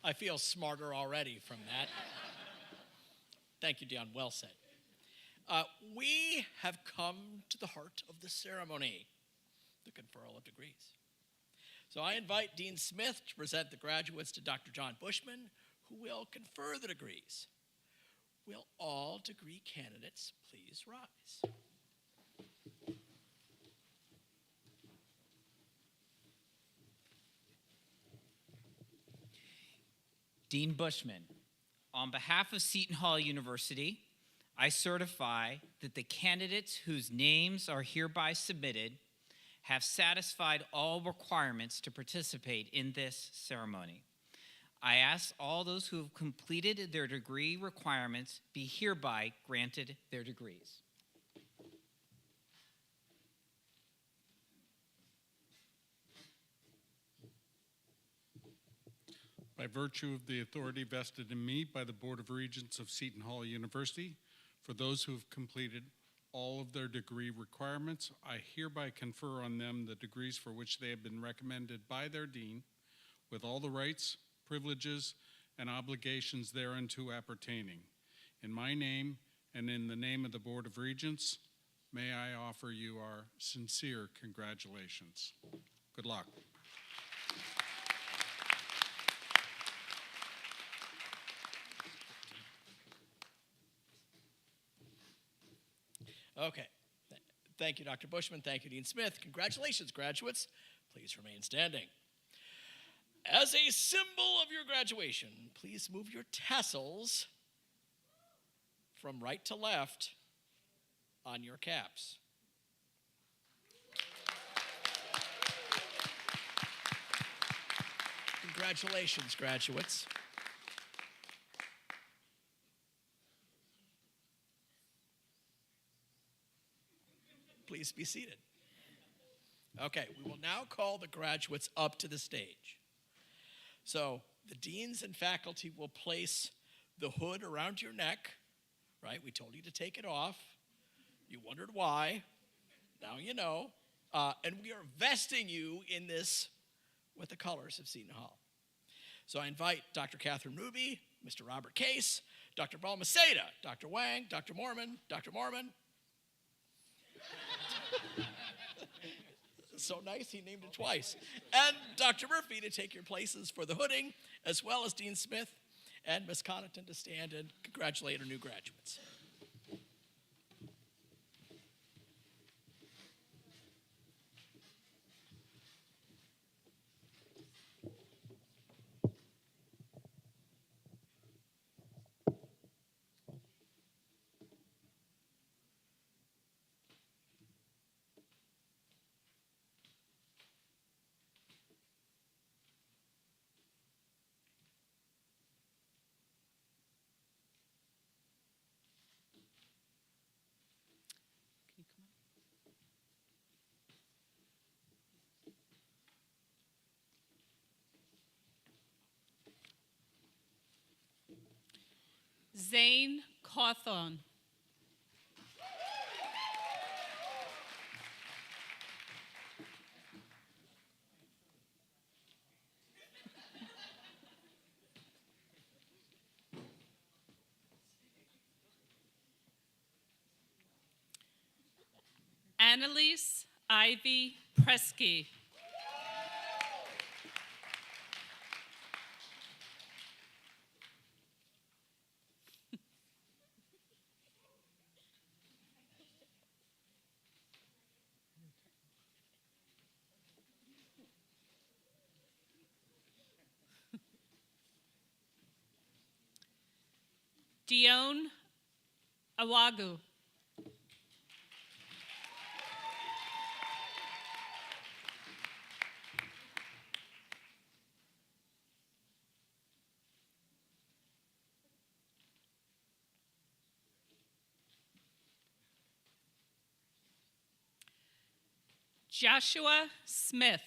I feel smarter already from that. Thank you, Dion. Well said. We have come to the heart of the ceremony, the conferral of degrees. So I invite Dean Smith to present the graduates to Dr. John Bushman, who will confer the degrees. Will all degree candidates please rise? Dean Bushman, on behalf of Seton Hall University, I certify that the candidates whose names are hereby submitted have satisfied all requirements to participate in this ceremony. I ask all those who have completed their degree requirements be hereby granted their degrees. By virtue of the authority vested in me by the Board of Regents of Seton Hall University, for those who have completed all of their degree requirements, I hereby confer on them the degrees for which they have been recommended by their dean, with all the rights, privileges, and obligations thereunto appertaining. In my name and in the name of the Board of Regents, may I offer you our sincere congratulations. Good luck. Okay. Thank you, Dr. Bushman. Thank you, Dean Smith. Congratulations, graduates. Please remain standing. As a symbol of your graduation, please move your tassels from right to left on your caps. Congratulations, graduates. Please be seated. Okay, we will now call the graduates up to the stage. So the deans and faculty will place the hood around your neck, right? We told you to take it off. You wondered why. Now you know. And we are vesting you in this with the colors of Seton Hall. So I invite Dr. Catherine Ruby, Mr. Robert Case, Dr. Balmaceda, Dr. Wang, Dr. Mormon, so nice, he named it twice. And Dr. Murphy to take your places for the hooding, as well as Dean Smith and Ms. Connaughton to stand and congratulate our new graduates. Zane Cawthon. Annalise Ivy Presky. Dione Awagu. Joshua Smith.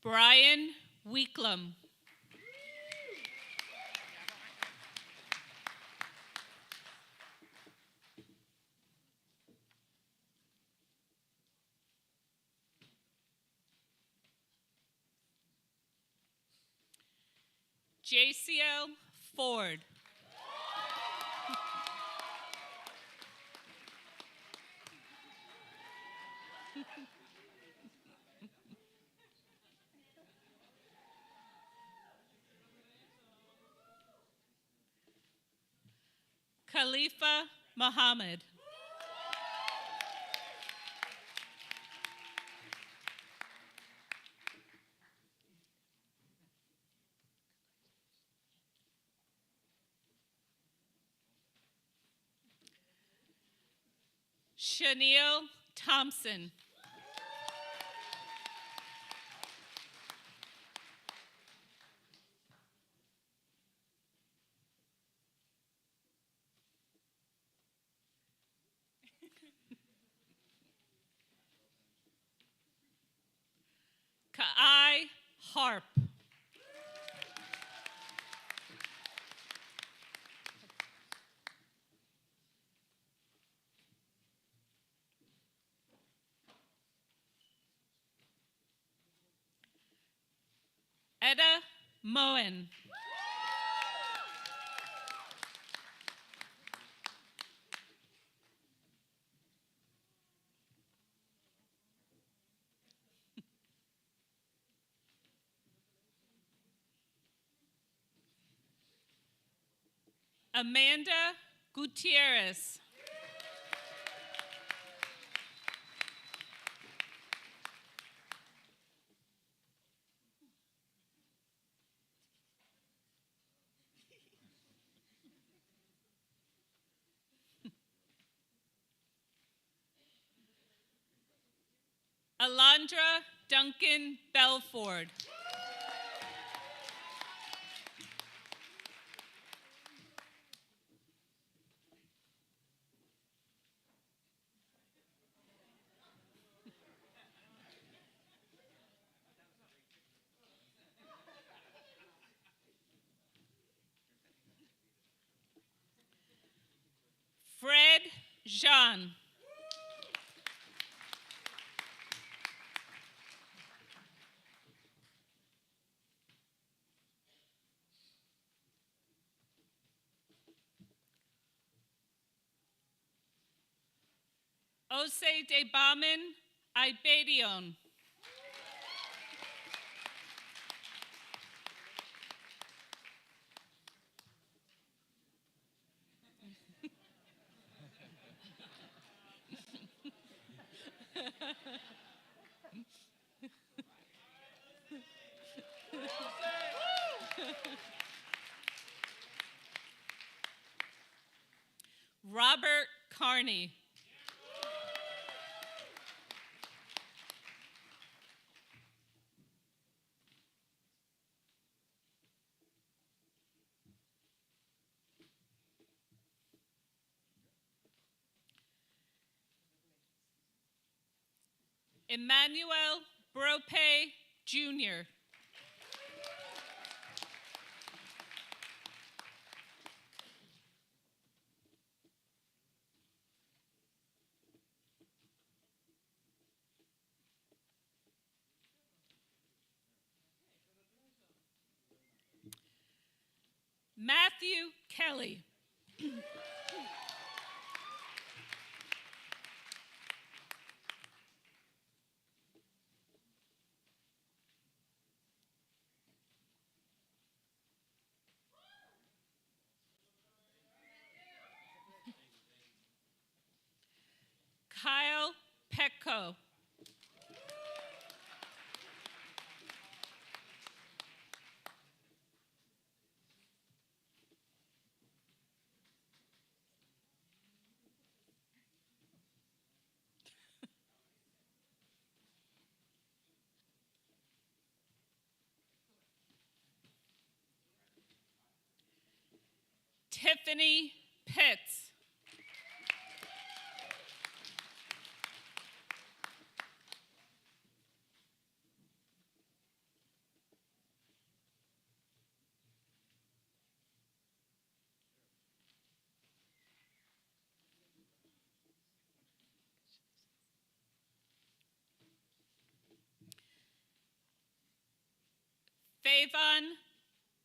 Brian Weeklam. JCL Ford. Khalifa Muhammad. Shaniel Thompson. Kai Harp. Etta Moen. Amanda Gutierrez. Alondra Duncan Belford. Fred Jean. Ose de Bamen Ibedion. Robert Carney. Emmanuel Brope Jr. Matthew Kelly. Kyle Petco. Tiffany Pitts. Favon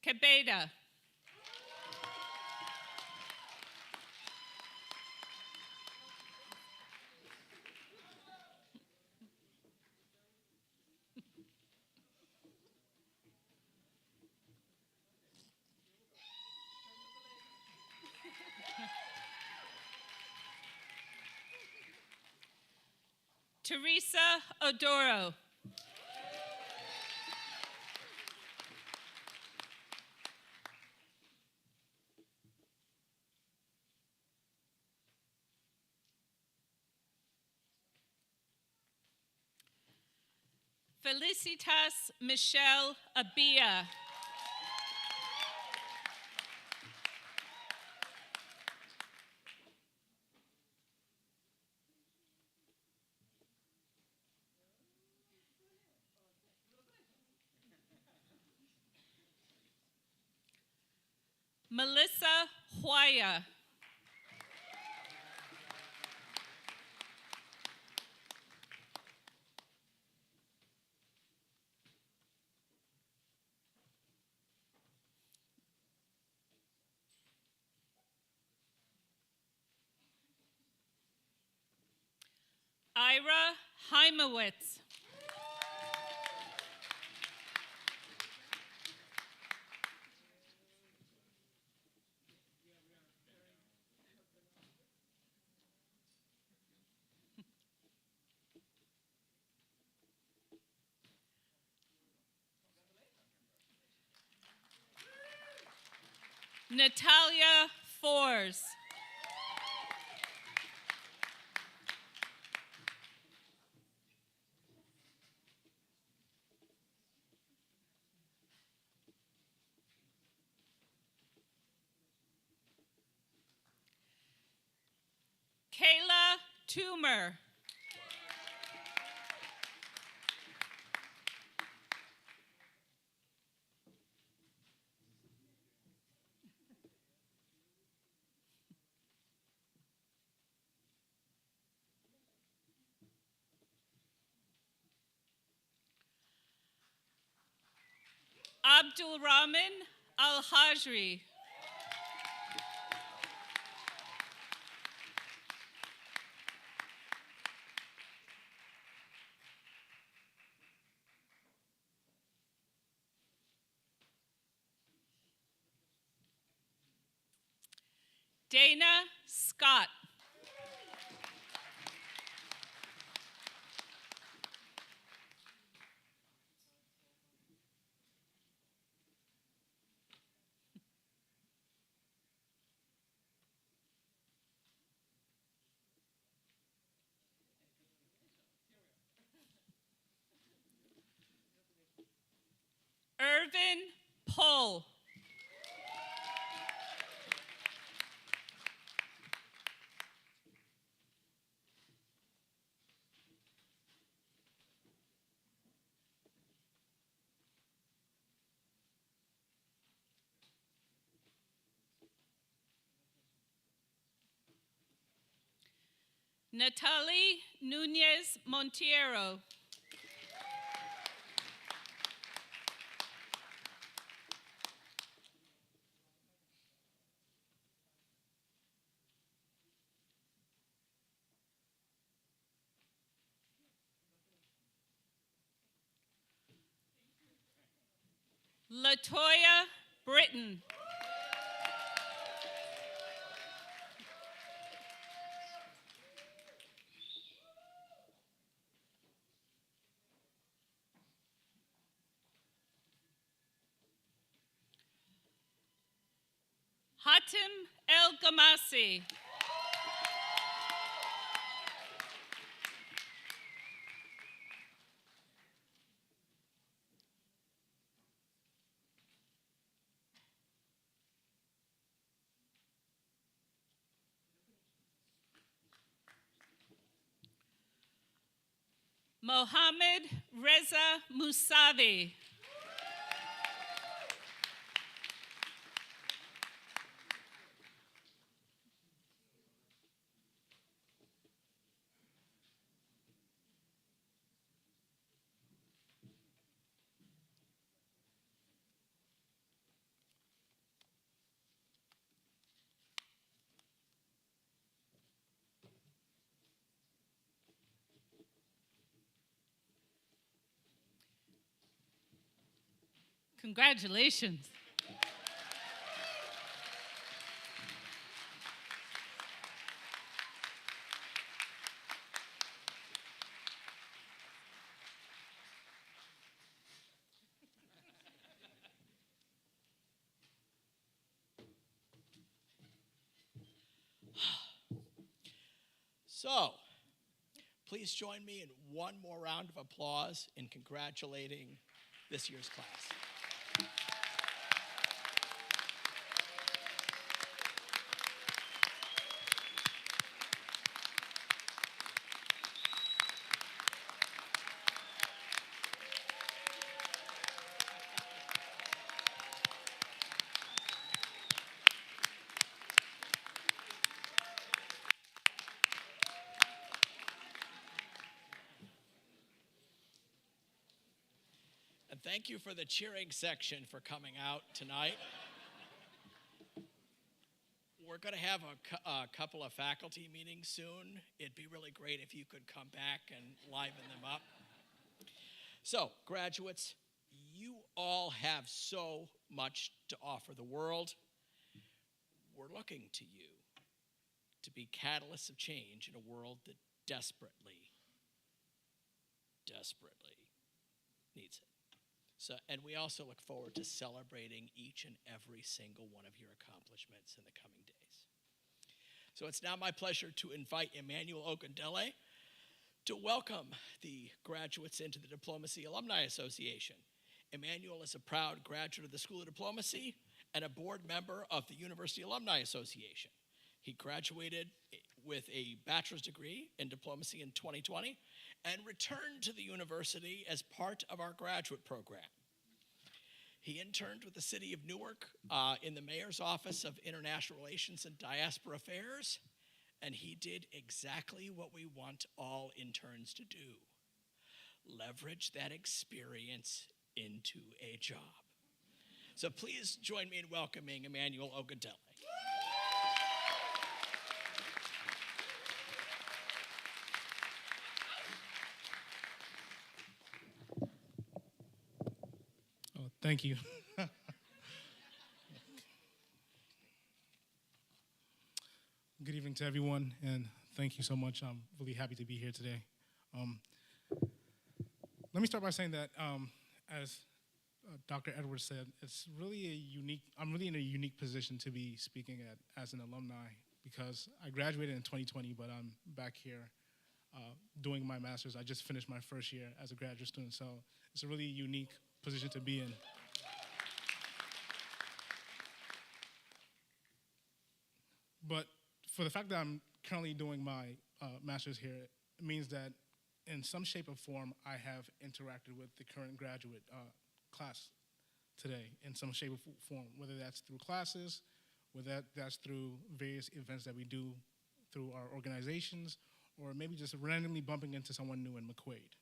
Cabeda. Teresa Odoro. Felicitas Michelle Abia. Melissa Huaya. Ira Heimowitz. Natalia Fors. Kayla Toomer. Abdul Rahman Al Hajri. Dana Scott. Irvin Pohl. Natalie Nunez Monteiro. Latoya Britton. Hatem El Gamasi. Mohammed Reza Musavi. Congratulations. So, please join me in one more round of applause in congratulating this year's class. And thank you for the cheering section for coming out tonight. We're going to have a couple of faculty meetings soon. It'd be really great if you could come back and liven them up. So, graduates, you all have so much to offer the world. We're looking to you to be catalysts of change in a world that desperately needs it. So, and we also look forward to celebrating each and every single one of your accomplishments in the coming days. So it's now my pleasure to invite Emmanuel Ogundele to welcome the graduates into the Diplomacy Alumni Association. Emmanuel is a proud graduate of the School of Diplomacy and a board member of the University Alumni Association. He graduated with a bachelor's degree in diplomacy in 2020 and returned to the university as part of our graduate program. He interned with the city of Newark in the mayor's office of international relations and diaspora affairs, and he did exactly what we want all interns to do: leverage that experience into a job. So please join me in welcoming Emmanuel Ogundele. Thank you. Good evening to everyone, and thank you so much. I'm really happy to be here today. Let me start by saying that, as Dr. Edwards said, I'm really in a unique position to be speaking as an alumni, because I graduated in 2020, but I'm back here doing my master's. I just finished my first year as a graduate student, so it's a really unique position to be in. But for the fact that I'm currently doing my master's here, it means that in some shape or form, I have interacted with the current graduate class today in some shape or form, whether that's through classes, whether that's through various events that we do through our organizations, or maybe just randomly bumping into someone new in McQuaid.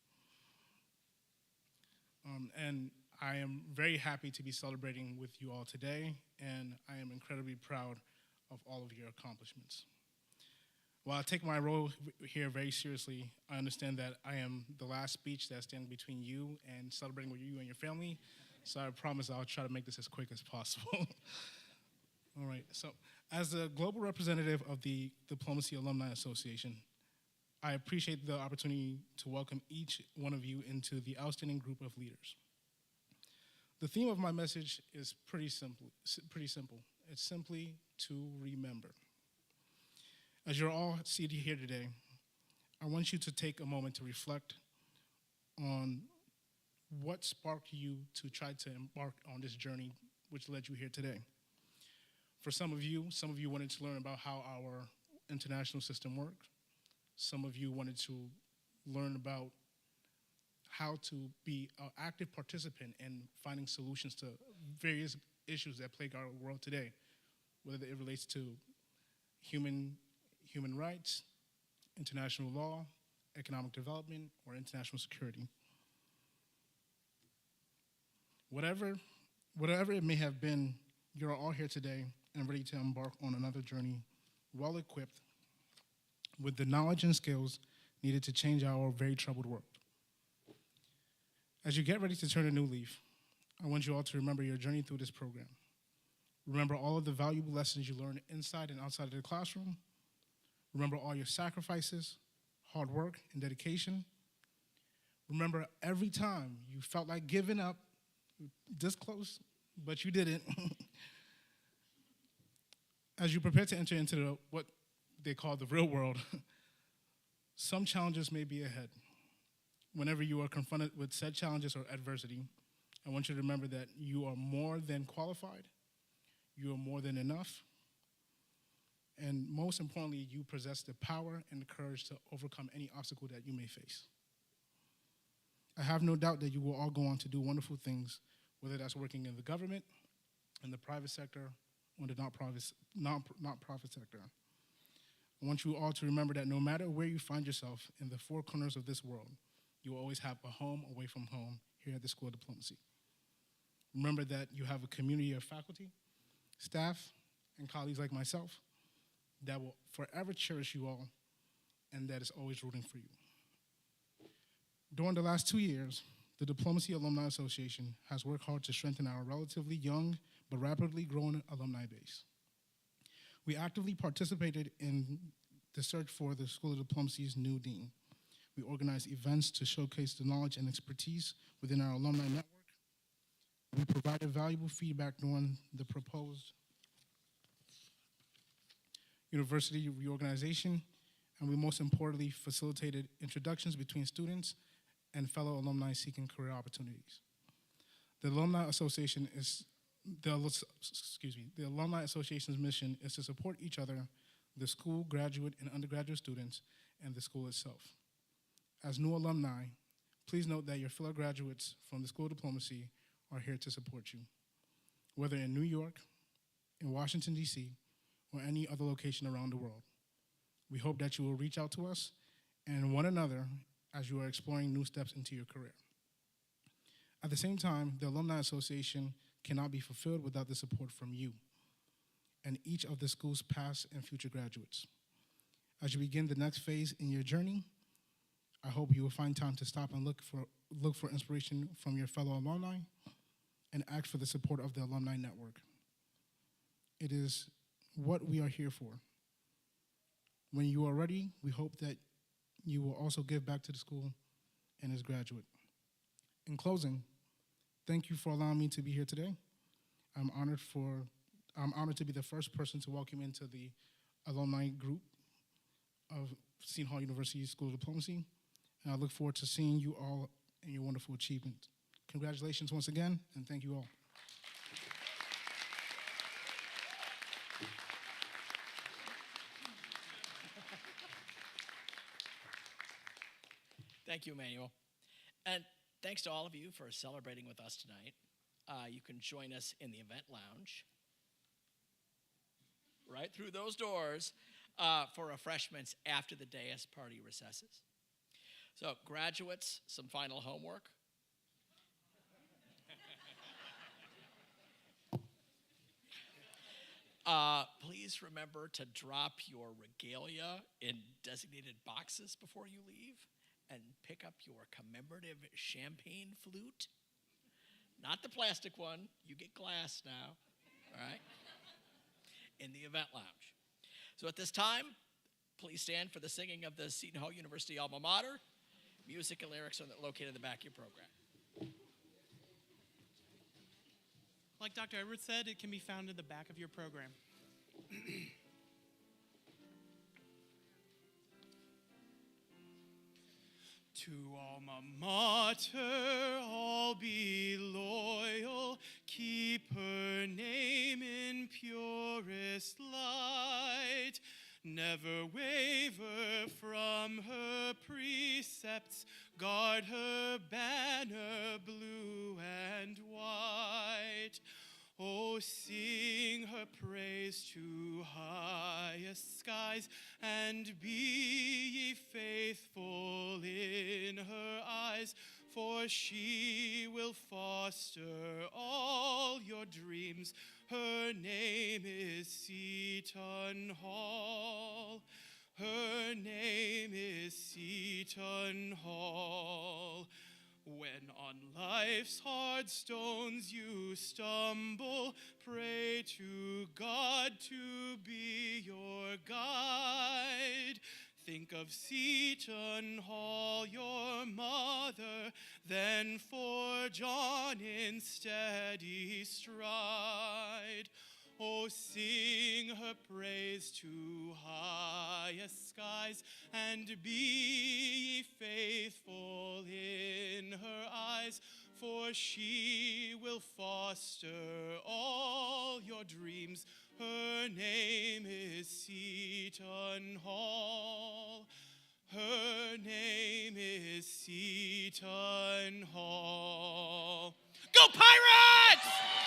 And I am very happy to be celebrating with you all today, and I am incredibly proud of all of your accomplishments. While I take my role here very seriously, I understand that I am the last speech that's standing between you and celebrating with you and your family, so I promise I'll try to make this as quick as possible. All right, so as the global representative of the Diplomacy Alumni Association, I appreciate the opportunity to welcome each one of you into the outstanding group of leaders. The theme of my message is pretty simple. It's simply to remember. As you're all seated here today, I want you to take a moment to reflect on what sparked you to try to embark on this journey which led you here today. For some of you wanted to learn about how our international system works. Some of you wanted to learn about how to be an active participant in finding solutions to various issues that plague our world today, whether it relates to human rights, international law, economic development, or international security. Whatever it may have been, you're all here today and ready to embark on another journey, well equipped with the knowledge and skills needed to change our very troubled world. As you get ready to turn a new leaf, I want you all to remember your journey through this program. Remember all of the valuable lessons you learned inside and outside of the classroom. Remember all your sacrifices, hard work, and dedication. Remember every time you felt like giving up, this close, but you didn't. As you prepare to enter into what they call the real world, some challenges may be ahead. Whenever you are confronted with said challenges or adversity, I want you to remember that you are more than qualified, you are more than enough, and most importantly, you possess the power and the courage to overcome any obstacle that you may face. I have no doubt that you will all go on to do wonderful things, whether that's working in the government, in the private sector, or the not-profit sector. I want you all to remember that no matter where you find yourself in the four corners of this world, you will always have a home away from home here at the School of Diplomacy. Remember that you have a community of faculty, staff, and colleagues like myself that will forever cherish you all and that is always rooting for you. During the last 2 years, the Diplomacy Alumni Association has worked hard to strengthen our relatively young but rapidly growing alumni base. We actively participated in the search for the School of Diplomacy's new dean. We organized events to showcase the knowledge and expertise within our alumni network. We provided valuable feedback during the proposed university reorganization, and we most importantly facilitated introductions between students and fellow alumni seeking career opportunities. The Alumni Association the Alumni Association's mission is to support each other, the school, graduate, and undergraduate students, and the school itself. As new alumni, please note that your fellow graduates from the School of Diplomacy are here to support you, whether in New York, in Washington, D.C., or any other location around the world. We hope that you will reach out to us and one another as you are exploring new steps into your career. At the same time, the Alumni Association cannot be fulfilled without the support from you and each of the school's past and future graduates. As you begin the next phase in your journey, I hope you will find time to stop and look for inspiration from your fellow alumni and ask for the support of the alumni network. It is what we are here for. When you are ready, we hope that you will also give back to the school and its graduate. In closing, thank you for allowing me to be here today. I'm honored to be the first person to welcome into the alumni group of Seton Hall University School of Diplomacy, and I look forward to seeing you all and your wonderful achievement. Congratulations once again, and thank you all. Thank you, Emmanuel. And thanks to all of you for celebrating with us tonight. You can join us in the event lounge, right through those doors, for refreshments after the dais party recesses. So, graduates, some final homework. Please remember to drop your regalia in designated boxes before you leave, and pick up your commemorative champagne flute. Not the plastic one, you get glass now, all right? In the event lounge. So at this time, please stand for the singing of the Seton Hall University alma mater. Music and lyrics are located in the back of your program. Like Dr. Edwards said, it can be found in the back of your program. To alma mater, all be loyal, keep her name in purest light, never waver from her precepts, guard her banner blue and white. Oh, sing her praise to highest skies, and be ye faithful in her eyes, for she will foster all your dreams. Her name is Seton Hall. Her name is Seton Hall. When on life's hard stones you stumble, pray to God to be your guide. Think of Seton Hall, your mother, then forge on in steady stride. Oh, sing her praise to highest skies, and be ye faithful in her eyes, for she will foster all your dreams. Her name is Seton Hall. Her name is Seton Hall. Go Pirates!